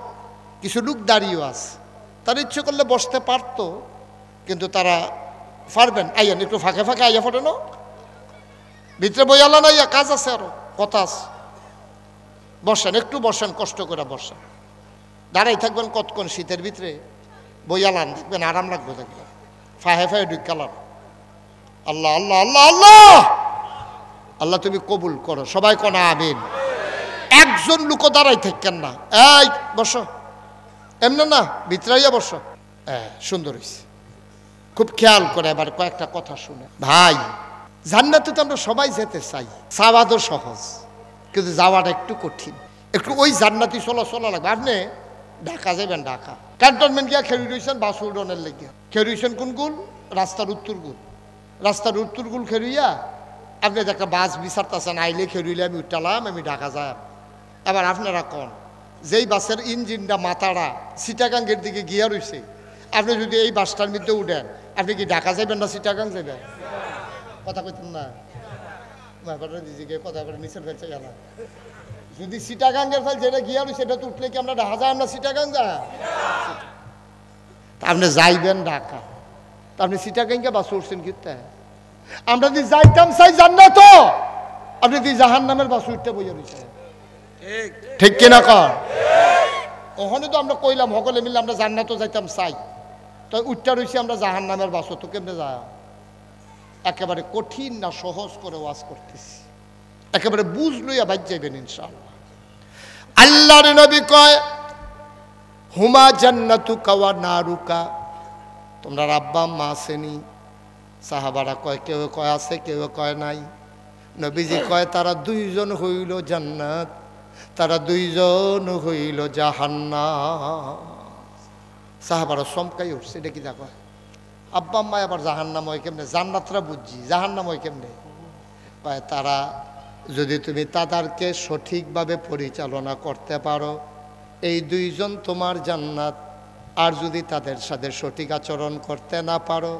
কিছু লোক দাঁড়িয়েও আছে, তারা ইচ্ছে করলে বসতে পারত, কিন্তু তারা পারবেন। আইয়ান একটু ফাঁকে ফাঁকে আইয়া পড়ে না, ভিতরে বইয়ালা না, ইয়া কাজ আছে, আরো কথা আছে। বসেন, একটু বসেন, কষ্ট করে বসেন। দাঁড়াই থাকবেন কতক্ষণ শীতের ভিতরে, বইয়ালান, দেখবেন আরাম লাগবে, দেখবেন ফাহে ফাহে ঢুকালাম। আল্লাহ আল্লাহ আল্লাহ আল্লাহ আল্লাহ তুমি কবুল করো, সবাই কোনা আমিন। একজন লোকও দাঁড়াই থাকেন না, এই বসো, এমনি না, ভিতরাইয়া বসো। সুন্দর হয়েছে, খুব খেয়াল করে এবার কয়েকটা কথা শুনে। ভাই, জান্নাতে তো আমরা সবাই যেতে চাই, চাওয়াদও সহজ, কিন্তু যাওয়াটা একটু কঠিন। একটু ওই জান্নাতি চলা লাগবে। আপনি ঢাকা যাবেন, ঢাকা ক্যান্টনমেন্ট গিয়া খেয়ে রয়েছেন বাস উডনের লেগে, খেয়ে রয়েছেন কোন গুল? রাস্তার উত্তর গুল। রাস্তার উত্তর গুল খেরুইয়া আপনি একটা বাস বিচারতেছেন, আইলে খেরুইলে আমি উঠালাম, আমি ঢাকা যাই। এবার আপনারা কন, যেই বাসের ইঞ্জিনটা মাথাটা চিটাগাঙ্গের দিকে গিয়া রয়েছে, আপনি যদি এই বাসটার মধ্যে উঠেন, আপনি কি ঢাকা যাবেন না চিটাগাং যাবেন? কথা কইতেন না, দিদিকে কথা করে নিচের ফেলছে গেল। যদি চিটাগাঙ্গের ফেল যেটা গিয়া রয়েছে সেটা তো উঠলে কি আমরা ঢাকা যাই না চিটাগাং যা? আপনি যাইবেন ঢাকা, তা আপনি চিটাগাঙ্গে বাস উঠছেন কিতে? আমরা যদি যাইতাম চাই জান্নাত, আপনি যদি জাহান্নামের বাস উঠতে বইয়া রয়েছে, ঠিক কিনা কর? ওখানে তো আমরা কইলাম সকলে মিলে আমরা জান্নাতও যাইতাম চাই, তো উঠতে রয়েছি আমরা জাহান্নামের বাসও, তো কেমনে যায়? একেবারে কঠিন না সহজ করে ওয়াজ করতেছি, একেবারে বুঝ লইয়া বাজ যাইবেন ইনশাআল্লাহ। আল্লাহর নবী কয়, হুমা জান্নাতুকা ওয়া নারুকা, তোমরা আব্বা মা আসেনি? সাহাবারা কয়, কেউ কয় আছে, কেউ কয় নাই। নবীজি কয়, তারা দুইজন হইল জান্নাত, তারা দুইজন হইল জাহান্নাম। সাহাবারা চমকাই উঠছে, এটা কি দেখো, আব্বা আম্মা আবার জাহান্নাম হয় কেমনে? জান্নাতরা বুঝছি, জাহান্নাম হয় কেমনে? কয়, তারা যদি তুমি তাদেরকে সঠিকভাবে পরিচালনা করতে পারো, এই দুইজন তোমার জান্নাত। আর যদি তাদের সাথে সঠিক আচরণ করতে না পারো,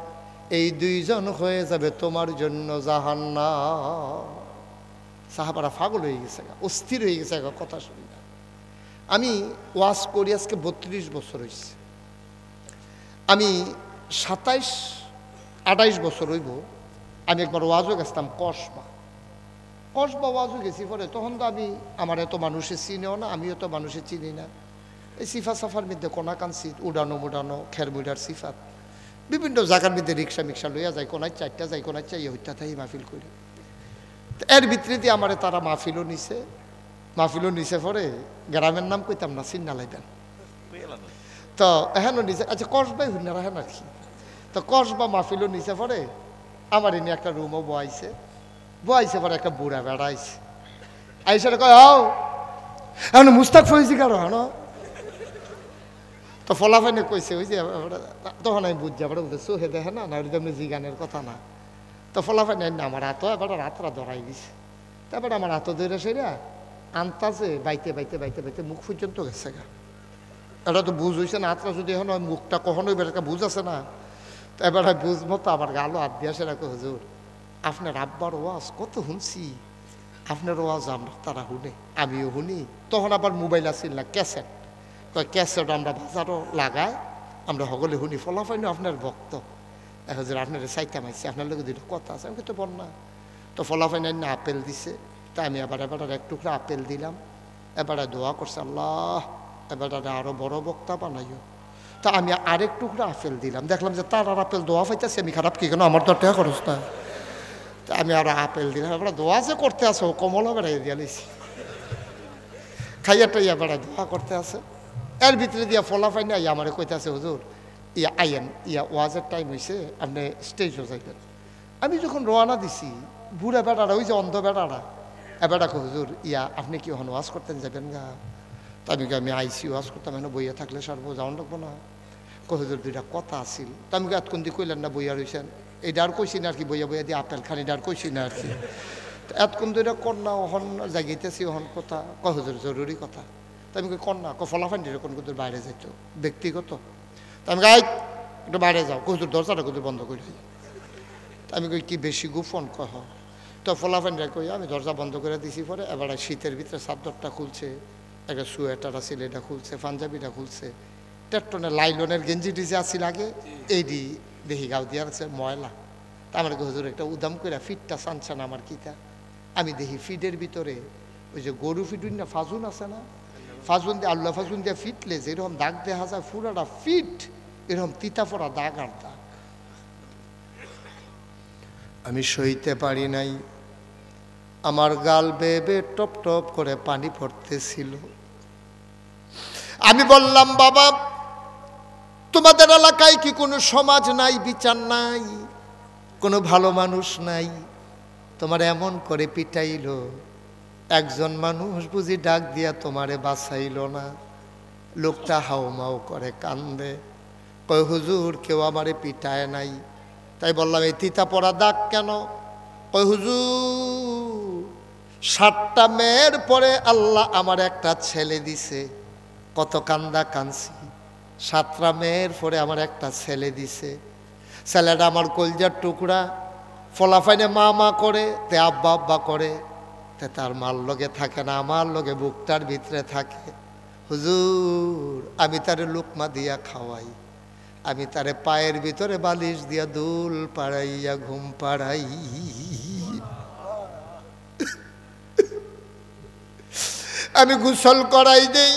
এই দুইজন হয়ে যাবে তোমার জন্য জাহান্নাম। সাহাবারা পাগল হয়ে গেছে, অস্থির হয়ে গেছে কথা শুনি না। আমি ওয়াজ করি আজকে 32 বছর হয়েছে। আমি 27-28 বছর হইব আমি একবার ওয়াজও গেছিলাম কসবা ওয়াজও গেছি। পরে তখন তো আমার এত মানুষে চিনেও না, আমিও তো মানুষে চিনি না। এই সিফা সাফার মধ্যে কোনা কানছি, উড়ানো মুড়ানো, খের মুড়ার সিফাত, বিভিন্ন জায়গার মধ্যে রিক্সা মিক্সা লইয়া যায়, কোনায় চারটা যায়, কোনায় চাই হইতা থাই মাহফিল করি। এর ভিতরে দিয়ে আমারে তারা মাহফিলও নিছে পরে গ্রামের নাম কইতাম না, চিন্না লাইবেন তো এহেন নিচে। আচ্ছা, কসবাই হইনা রাখেন আর কি। তো কসবা মাহফিলও নিচে পরে আমার এনে একটা রুমও বয়াইছে পরে একটা বুড়া বেড়া আইসে কয়, হাও এখন মুস্তাক ফয়েজি কারো হন। তো ফলাফাইনে কইছে, ওই যে তখন আমি বুঝছি আবার চোখে দেখে না, না এমনি জিগানের কথা না। তো ফলাফাইনে আমার হাতও এবার রাতরা ধরাই দিছে। তারপর আমার হাতও ধরে সেরা আনতাছে, বাইতে মুখ পর্যন্ত গেছে গা। এটা তো বুঝ হয়েছে না, হাতটা যদি এখন মুখটা কখনোই বের বুঝ আছে না। তো এবার বুঝবো তো আমার গালো হাত দিয়া সে রাখো, হুজুর আপনার আব্বার ওয়াজ কত শুনছি, আপনার ওয়াজ আমরা তারা শুনে, আমিও শুনি। তখন আবার মোবাইল আসিল না, ক্যাসেট। ক্যাসেট আমরা বাজারও লাগাই, আমরা সকলে শুনি। ফলাফাইনি আপনার ভক্ত, হুজুর আপনার চাইতাম আইসি, আপনার লোক দুটো কথা আছে। আমি তো বল না। তো ফলাফাইনি না আপেল দিছে, তাই আমি এবার এক টুকরা আপেল দিলাম। এবারে দোয়া করছে, আল্লাহ এবারে আরো বড় বক্তা বানাইও। তা আমি আরেক টুকরা আপেল দিলাম, দেখলাম যে তার আর আপেল দোয়া পাইতেছে, আমি খারাপ কি কেন, আমার তো টাকা খরচ না। তা আমি আরো আপেল দিলাম, এবার দোয়া যে করতে আসো কমলা বেড়াই দিয়ে লিছি। খাইয়া টাইয়া বেড়া দোয়া করতে আছে। এর ভিতরে দিয়া ফলা পাই না, আমারে কইতে আছে হুজুর আইয়েন ওয়াজের টাইম হয়েছে, আপনি স্টেজও যাইবেন। আমি যখন রওনা দিছি, বুড়া বেড়ারা ওই যে অন্ধ বেড়ারা বেড়াকে হুজুর আপনি কি হন ওয়াজ করতেন যাবেন গা? তা আমি আইসি ওয়াজ করতাম, এখন বইয়া থাকলে সারবো, যাওয়ান লাগবো না। হুজুর দুইটা কথা আসিল। তা আমি এতক্ষণ দিয়ে কইলেন না বইয়া রয়েছেন, এইটা আর কইছি না আর কি, বইয়া বইয়া দিয়ে আপেল খানিটা আর কইছি না আর কি। এতক্ষণ দুইটা কন্যা ওহন জাগিতেছি, ওহন কথা হুজুর জরুরি কথা। তা আমি কন্যা ফলাফান্ডির কোন কুদুর বাইরে যাইতো ব্যক্তিগত। তা আমি গাই একটু বাইরে যাও, হুজুর দরজাটা কুদুর বন্ধ করে। আমি কই কি বেশি গোপন কহ? তো ফলাফান্ডিরা কই আমি দরজা বন্ধ করে দিছি। পরে এবার শীতের ভিতরে চাদরটা খুলছে, একটা সোয়েটার আছিল এটা খুলছে, পাঞ্জাবিটা খুলছে, টেট্টনে লাইলনের গেঞ্জি টিজে আসছিল আগে, এইটি দেখি গাও দিয়ে আছে ময়লা। তা আমার হুজুর একটা উদাম করে ফিটটা চানছেন আমার কিতা। আমি দেখি ফিডের ভিতরে ওই যে গরু ফিডুন না ফাজুন আছে না, ফাজুন দিয়ে আল্লাহ ফাজুন দিয়ে ফিটলে যেরকম দাগ দেখা যায় পুরাটা ফিট, এরকম তিতা পড়া দাগ আর দাগ। আমি সইতে পারি নাই, আমার গাল বেয়ে বেয়ে টপ টপ করে পানি পড়তেছিল। আমি বললাম বাবা তোমাদের এলাকায় কি কোনো সমাজ নাই, বিচার নাই, কোনো ভালো মানুষ নাই? তোমার এমন করে পিটাইল, একজন মানুষ বুঝি ডাক দিয়া তোমারে বাঁচাইল না? লোকটা হাউমাউ করে কান্দে, কয় হুজুর কেউ আমারে পিটায় নাই। তাই বললাম এই তিতা পড়া দাগ কেন? কয় হুজুর 7টা মেয়ের পরে আল্লাহ আমার একটা ছেলে দিছে। কত কান্দা কানছি, 7টা মেয়ের পরে আমার একটা ছেলে দিছে। ছেলেটা আমার কলজার টুকরা, ফলাফাইনে মা মা করে, তে আব্বা আব্বা করে, তে তার মার লগে থাকে না, আমার লগে বুকটার ভিতরে থাকে। হুজুর আমি তারে লুকমা দিয়া খাওয়াই, আমি তারে পায়ের ভিতরে বালিশ দিয়া দুল পাড়াইয়া ঘুম পাড়াই। আমি গোসল করাই দেই।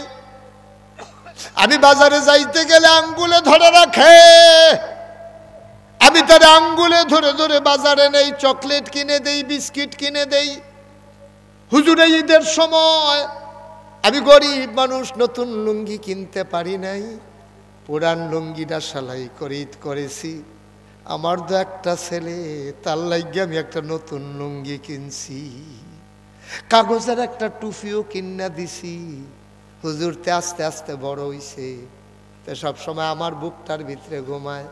আমি বাজারে যাইতে গেলে আঙ্গুলে ধরে রাখে, আমি তার আঙ্গুলে ধরে ধরে বাজারে নেই, চকলেট কিনে দেই, বিস্কিট কিনে দেই। হুজুর এই ঈদের সময় আমি গরিব মানুষ, নতুন লুঙ্গি কিনতে পারি নাই, পুরান লুঙ্গিটা সেলাই করে ঈদ করেছি। আমার তো একটা ছেলে, তার লাগিয়ে আমি একটা নতুন লুঙ্গি কিনছি, কাগজের একটা টুপিও কিনা দিছি। হুজুর তে আস্তে আস্তে বড় হইছে, তে সবসময় আমার বুকটার ভিতরে ঘুমায়।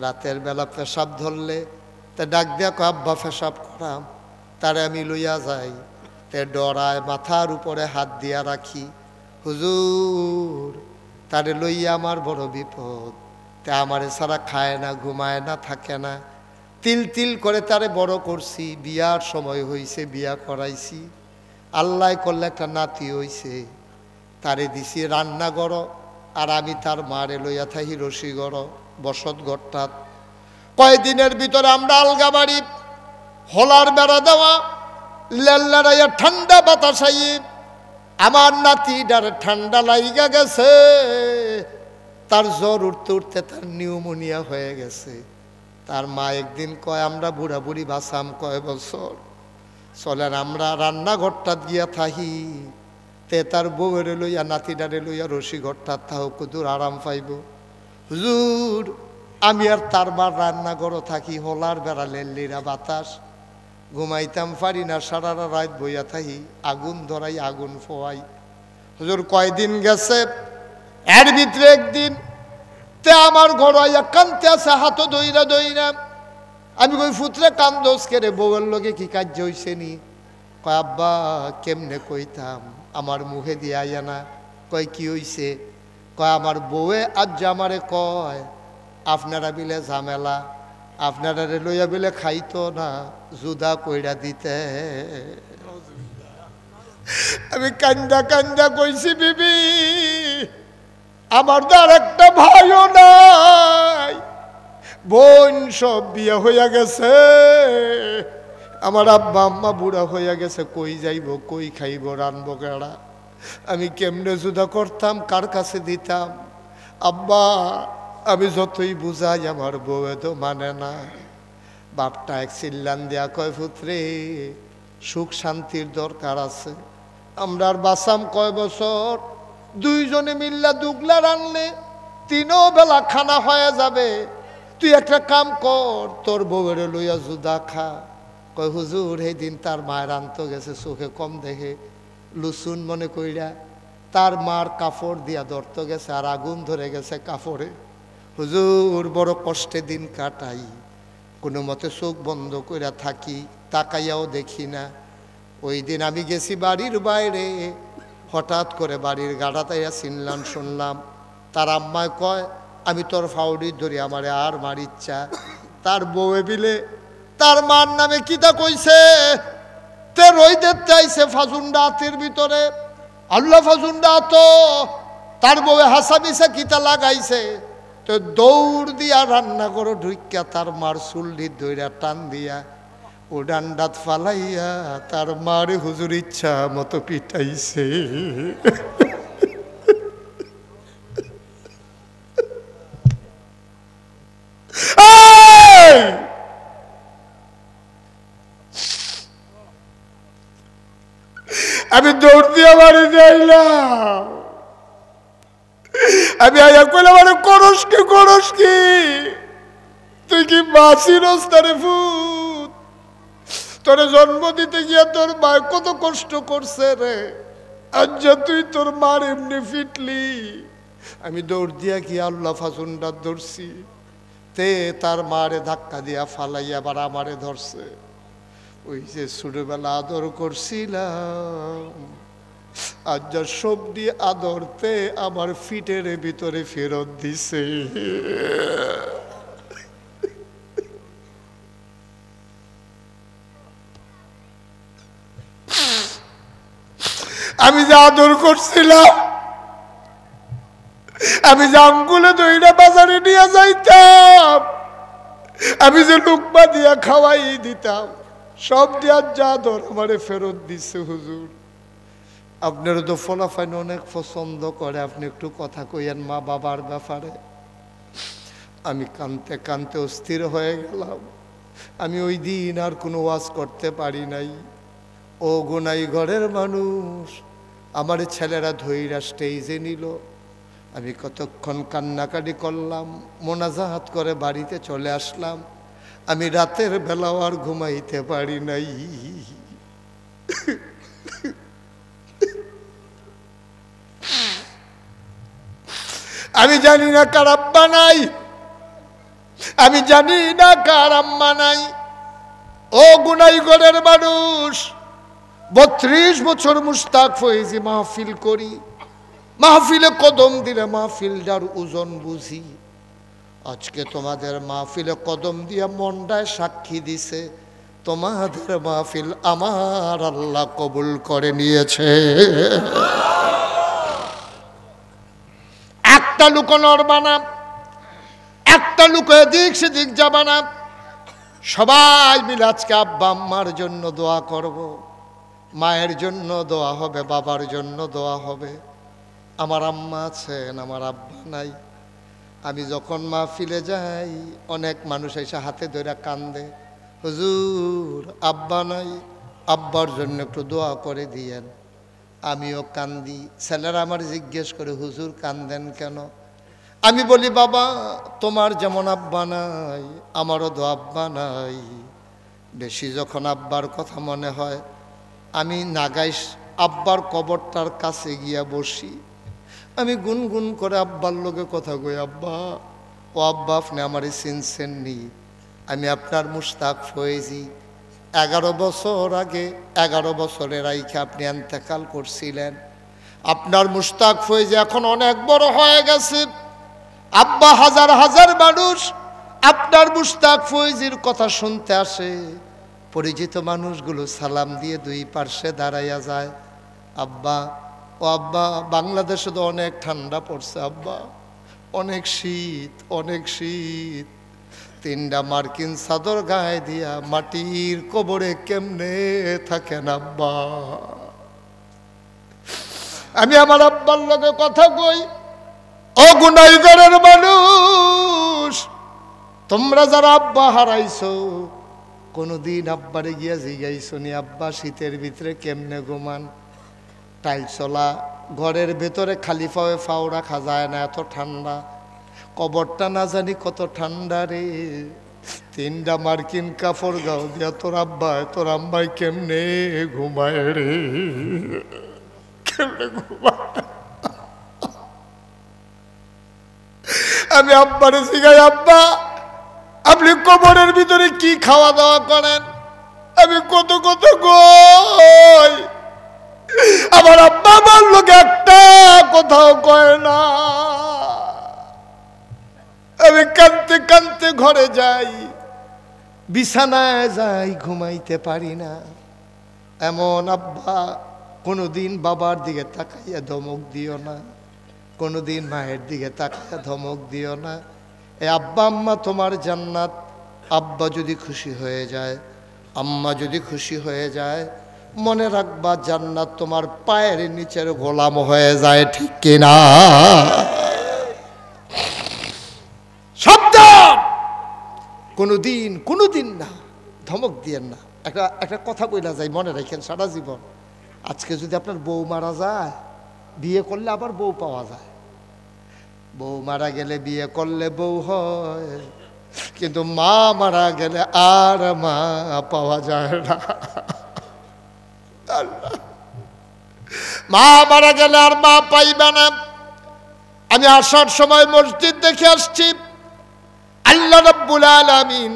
রাতের বেলা পেশাব ধরলে তে ডাক দিয়া কয় আব্বা পেশাব করাম, তারে আমি লইয়া যাই, তে ডরায় মাথার উপরে হাত দিয়া রাখি। হুজুর তারে লইয়া আমার বড় বিপদ, তে আমারে ছাড়া খায় না, ঘুমায় না, থাকে না। তিল তিল করে তারে বড় করছি, বিয়ার সময় হইছে, বিয়া করাইছি, আল্লাহ করলে একটা নাতি হইছে, তারে দিছি রান্নাঘর, আর আমি তার মারে লইয়া থাকি রসিগড় বসত ঘরটাত। কয়েকদিনের ভিতরে আমরা আলগা বাড়ি, হলার বেড়া দেওয়া, লেল্লারাইয়া ঠান্ডা বাতাসাই, আমার নাতিটার ঠান্ডা লাইগা গেছে, তার জ্বর উঠতে উঠতে তার নিউমোনিয়া হয়ে গেছে। তার মা একদিন কয় আমরা বুড়া বুড়ি বাসাম কয় বছর, চলেন আমরা রান্নাঘরটা গিয়া থাকি, তে তার বউয়ের লইয়া নাতিটারে লইয়া রসি ঘরটা তাও কদূর আরাম পাইব। হুজুর আমি আর তার বার রান্নাঘরও থাকি, হলার বেড়া লেল্লিরা বাতাস, ঘুমাইতাম পারি না, সারা রাত বইয়া থাকি, আগুন ধরাই, আগুন ফোয়াই। হুজুর কয়দিন গেছে, এর ভিতরে একদিন তে আমার ঘর আইয়া কানতে আছে, হাত দইরা দইরা। আমি কই ফুতরে কান্দোস কে রে, বউয়ের লগে কি কাজ হইছে নি? কয় আব্বা কেমনে কইতাম, আমার মুখে দিয়ে আইয়া না। কয় কি হইছে? কয় আমার বউয়ে আজ আমারে কয় আপনারা বিলে ঝামেলা, আপনারা লইয়া বিলে খাইতো না, জুদা কইরা দিতে। আমি কান্দা কান্দা কইছি বিবি আমার তো আর একটা ভাইও নাই, বোন সব বিয়ে হইয়া গেছে, আমার আব্বা আম্মা বুড়া হইয়া গেছে, কই যাইব, কই খাইব, রানবো কেড়া? আমি কেমনে জুদা করতাম, কার কাছে দিতাম? আব্বা আমি যতই বুঝাই আমার বউয়ে তো মানে না। বাপটা এক চিল্লান দেয়া কয় পুত্রে সুখ শান্তির দরকার আছে, আমরা আর বাসাম কয় বছর, দুইজনে মিল্লা দুগলা রানলে 3 বেলা খানা হয়ে যাবে। তুই একটা কাম কর, তোর বউয়ের লইয়া জুদা খা। কয় হুজুর এই দিন তার মায়ের আনতে গেছে, চোখে কম দেখে লুসুন মনে কইরা তার মার কাপড় দিয়া ধরতে গেছে, আর আগুন ধরে গেছে কাপড়ে। হুজুর বড় কষ্টে দিন কাটাই, কোনো মতে চোখ বন্ধ কইরা থাকি, তাকাইয়াও দেখি না। ওই দিন আমি গেছি বাড়ির বাইরে, হঠাৎ করে বাড়ির গাড়াতাইয়া চিনলাম, শুনলাম তার আম্মায় কয় আমি তোর ফাউডি ধরি, আমারে আর মার ইচ্ছা। তার বউয়ে বিলে তার মার নামে কিতা কইছে, তে রই দেখতে আইছে ফাজুন্ডা হাতের ভিতরে। আল্লাহ ফাজুন্ডা তো তার বউয়ে হাসাবিসা কিতা লাগাইছে, তো দৌড় দিয়া রান্না করো ঢুকিয়া তার মার চুল্লি ধইরা টান দিয়া ও ডান্ডাত ফালাইয়া তার মারে হুজুর ইচ্ছা মতো পিটাইছে। আমি দৌড় দিয়া বাড়ি যাইলাম, আমি আয়া কইলাম আরে করস কি, তুই কি মাসি রস্তারে ভূত, তোরে জন্ম দিতে গিয়া তোর মা কত কষ্ট করছে রে, আজ তুই তোর মার এমনি ফিটলি। আমি দৌড় দিয়া গিয়া আল্লাহ ফাজুন্ডা ধরছি, তে তার মারে ধাক্কা দিয়া ফালাইয়া আবার আমারে ধরছে। ওই যে ছোটবেলা আদর করছিলাম, আজ যা সব দিয়ে আদরতে আমার ফিটের ভিতরে ফেরত দিছে। আমি যে আদর করছিলাম, আমি যে আঙ্গুলে দইটা বাজারে নিয়ে যাইতাম, আমি যে লুকমা দিয়া খাওয়াই দিতাম, সব দিয়া যা আদর আমারে ফেরত দিছে। হুজুর আপনারও তো ফলাফাইন অনেক পছন্দ করে, আপনি একটু কথা কইয়েন মা বাবার ব্যাপারে। আমি কানতে কানতে অস্থির হয়ে গেলাম। আমি ওই দিন আর কোনো ওয়াজ করতে পারি নাই। ও গোনাই ঘরের মানুষ, আমার ছেলেরা ধইরা স্টেজে নিল, আমি কতক্ষণ কান্নাকাটি করলাম, মোনাজাহাত করে বাড়িতে চলে আসলাম। আমি রাতের বেলাও আর ঘুমাইতে পারি নাই। আমি জানি না কার আব্বা নাই, আমি জানি না কার আম্মা নাই। ও গুনাইগড়ের মানুষ, 32 বছর মুস্তাক ফয়েজি মাহফিল করি, মাহফিলে কদম দিলে মাহফিলটার ওজন বুঝি। আজকে তোমাদের মাহফিলে কদম দিয়ে মনটায় সাক্ষী দিছে, তোমাদের মাহফিল আমার আল্লাহ কবুল করে নিয়েছে। একটা লোক নড়বা না, একটা লোক এদিক সেদিক যাবা না, সবাই মিলে আজকে আব্বা আম্মার জন্য দোয়া করব, মায়ের জন্য দোয়া হবে, বাবার জন্য দোয়া হবে। আমার আম্মা আছেন, আমার আব্বা নাই। আমি যখন মাহফিলে যাই, অনেক মানুষ এসে হাতে ধরে কান্দে, হুজুর আব্বা নাই, আব্বার জন্য একটু দোয়া করে দিয়েন। আমিও কান্দি। ছেলেরা আমার জিজ্ঞেস করে হুজুর কান্দেন কেন? আমি বলি বাবা তোমার যেমন আব্বা নাই, আমারও তো আব্বা নাই। বেশি যখন আব্বার কথা মনে হয়, আমি নাগাইশ আব্বার কবরটার কাছে গিয়া বসি, আমি গুনগুন করে আব্বার লোকে কথা কই, আব্বা ও আব্বা আপনি আমারে চিনছেন নি, আমি আপনার মুশতাক ফয়েজি। 11 বছর আগে 11 বছরের আইকে আপনি ইন্তেকাল করছিলেন। আপনার মুশতাক ফয়েজি এখন অনেক বড় হয়ে গেছে। আব্বা হাজার হাজার মানুষ আপনার মুশতাক ফয়েজির কথা শুনতে আসে। পরিচিত মানুষগুলো সালাম দিয়ে দুই পার্শ্বে দাঁড়াইয়া যায়। আব্বা ও আব্বা বাংলাদেশে তো অনেক ঠান্ডা পড়ছে আব্বা, অনেক শীত, অনেক শীত। 3টা মার্কিন চাদর গায়ে দিয়া মাটির কবরে কেমনে থাকেন আব্বা? আমি আমার আব্বার লগে কথা কই, ও গুনাইগরের মানুষ, তোমরা যারা আব্বা হারাইছো, কোনদিন আব্বারে গিয়া জিগাইছো নি আব্বা শীতের ভিতরে কেমনে ঘুমান? টাইলসলা ঘরের ভেতরে খালি পাওয়ে ফাও রাখা যায় না, এত ঠান্ডা। কবরটা না জানি কত ঠান্ডা রে। 3টা মার্কিন কাপড় গাও দিয়া তোর আম্মাই কেমনে ঘুমায় রে, কেমনে ঘুমায়। আমি আব্বারে শিখাই, আব্বা আপনি কবরের ভিতরে কি খাওয়া দাওয়া করেন? আমি কত কত কই, আমার আব্বা আমার লোক একটা কোথাও কয় না। আমি কাঁদতে কাঁদতে ঘরে যাই, বিছানায় যাই, ঘুমাইতে পারি না। এমন আব্বা, কোনোদিন বাবার দিকে তাকাইয়া ধমক দিও না, কোনোদিন মায়ের দিকে তাকাইয়া ধমক দিও না। এ আব্বা আম্মা তোমার জান্নাত। আব্বা যদি খুশি হয়ে যায়, আম্মা যদি খুশি হয়ে যায়, মনে রাখবা জান্নাত তোমার পায়ের নিচের গোলাম হয়ে যায়, ঠিক কিনা? সাবধান, কোনোদিন না, ধমক দিয়েন না। একটা কথা বইলা যায়, মনে রাখেন সারা জীবন। আজকে যদি আপনার বউ মারা যায়, বিয়ে করলে আবার বউ পাওয়া যায়। বউ মারা গেলে বিয়ে করলে বউ হয়, কিন্তু মা মারা গেলে আর মা পাওয়া যায় না। মা মারা গেলে আর মা পাইবে না। আমি আসার সময় মসজিদ দেখে আসছি, আল্লাহ রাব্বুল আলামিন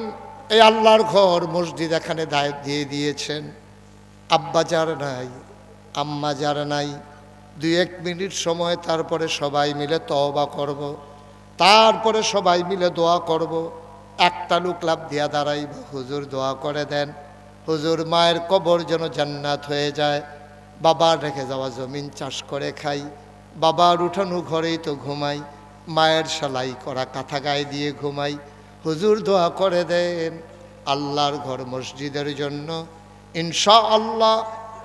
এই আল্লাহর ঘর মসজিদ এখানে দায়িত্ব দিয়ে দিয়েছেন। আব্বা যার নাই, আম্মা যার নাই, 2-1 মিনিট সময়, তারপরে সবাই মিলে তওবা করব, তারপরে সবাই মিলে দোয়া করব। একটা লোক লাভ দিয়া দাঁড়াইব, হুজুর দোয়া করে দেন, হুজুর মায়ের কবর যেন জান্নাত হয়ে যায়। বাবার রেখে যাওয়া জমিন চাষ করে খাই, বাবার উঠানো ঘরেই তো ঘুমাই, মায়ের সেলাই করা কাঁথা গায়ে দিয়ে ঘুমাই। হুজুর দোয়া করে দেন আল্লাহর ঘর মসজিদের জন্য, ইনশাআল্লাহ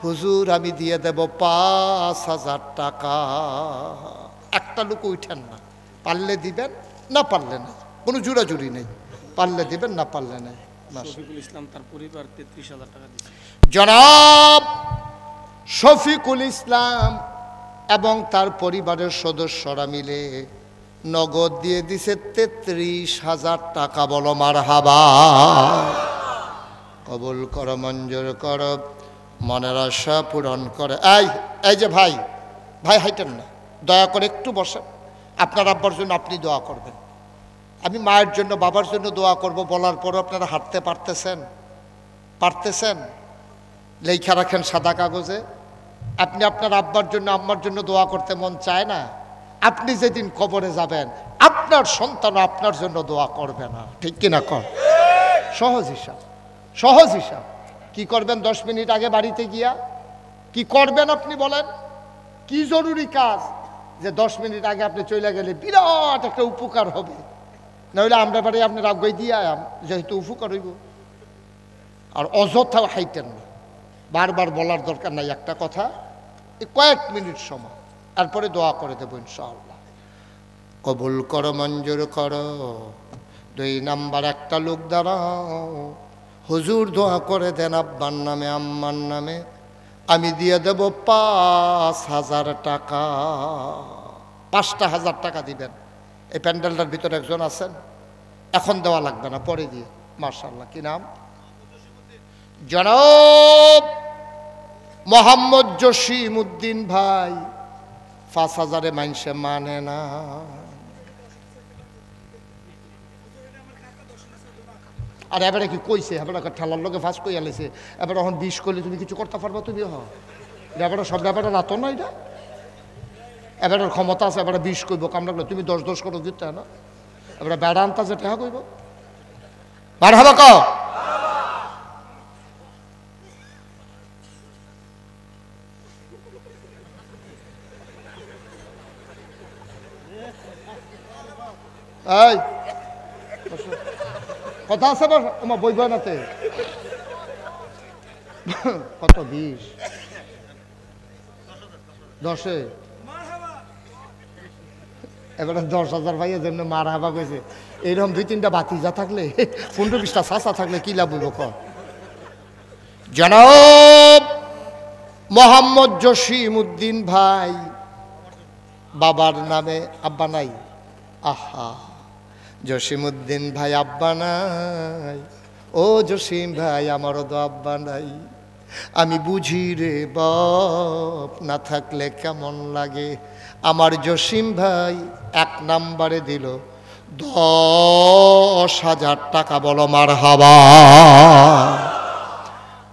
হুজুর আমি দিয়ে দেব 5,000 টাকা। একটা লোক উঠেন না, পারলে দিবেন, না পারলে না, কোনো জোরাজুরি নেই, পারলে দিবেন, না পারলে নেই। শফিকুল ইসলাম তার পরিবার 33,000 টাকা দিয়েছে। জনাব শফিকুল ইসলাম এবং তার পরিবারের সদস্যরা মিলে নগদ দিয়ে দিছে 33,000 টাকা। বলো মারহাবা। কবুল কর, মঞ্জুর কর, মনের আশা পূরণ করে। এই যে ভাই হাইটেন না, দয়া করে একটু বসেন। আপনার আব্বার জন্য আপনি দোয়া করবেন, আমি মায়ের জন্য বাবার জন্য দোয়া করব বলার পরও আপনারা হাঁটতে পারতেছেন? লেখা রাখেন সাদা কাগজে। আপনি আপনার আব্বার জন্য আম্মার জন্য দোয়া করতে মন চায় না? আপনি যেদিন কবরে যাবেন, আপনার সন্তান আপনার জন্য দোয়া করবে না, ঠিক কিনা? কর, সহজ হিসাব। কি করবেন 10 মিনিট আগে বাড়িতে গিয়া? কি করবেন আপনি বলেন? কি জরুরি কাজ যে 10 মিনিট আগে আপনি চলে গেলে বিরাট একটা উপকার হবে? নইলে আমরা বাড়ি আপনার আগ্রহ দিয়ে যেহেতু উপকার হইব। আর অযথা হাইটেন না, বারবার বলার দরকার নাই একটা কথা, কয়েক মিনিট সময়, তারপরে দোয়া করে দেবো ইনশাআল্লাহ। কবুল করো, মঞ্জুর করো। 2 নাম্বার, একটা লোক দাঁড়াও, হুজুর দোয়া করে দেন আব্বার নামে আম্মার নামে, আমি দিয়ে দেব 5,000 টাকা। 5,000 টাকা দিবেন। এই প্যান্ডেলটার ভিতরে একজন আছেন, এখন দেওয়া লাগবে না, পরে দিয়ে। মাশাআল্লাহ, কি নাম? জনাব মোহাম্মদ জসিম উদ্দিন ভাই। 5,000-এ মানুষে মানে না। আর এবারে কি কইছে, এবারে ঠেলার লোকে ফাঁস কই আলেছে, এবার এখন 20 করলে তুমি কিছু করতে পারবা? তুমি এবারে সব ব্যাপারে রাতো না, এটা এবারে ক্ষমতা আছে, এবারে 20 কইব, কামড়া করলে তুমি 10 করো, কিন্তু না এবারে বেড়া আনতা যে টেহা কইব। মারহাবা কও। এই কথা আছে না, আমার বই নাতে কত? 20, 10-এ এবারে 10,000 ভাইয়ের জন্য মার হাবা কইছে। এইরকম 2-3টা বাতিজা থাকলে, 15-20টা চাচা থাকলে কি লাভ হইব? জনাব মোহাম্মদ জসিম উদ্দিন ভাই, বাবার নামে আব্বা নাই। আহা, জসিম উদ্দিন ভাই আব্বা নাই। ও জসিম ভাই, আমারও তো আব্বা নাই। আমি বুঝি রে বাপ, না থাকলে কেমন লাগে। আমার জসিম ভাই 1 নম্বরে দিল 10,000 টাকা। বলো মারহাবা।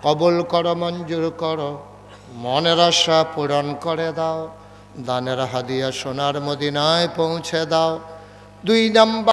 কবুল করো, মঞ্জুর করো, মনের আশা পূরণ করে দাও, দানের হাদিয়া সোনার মদিনায় পৌঁছে দাও। 2 নম্বর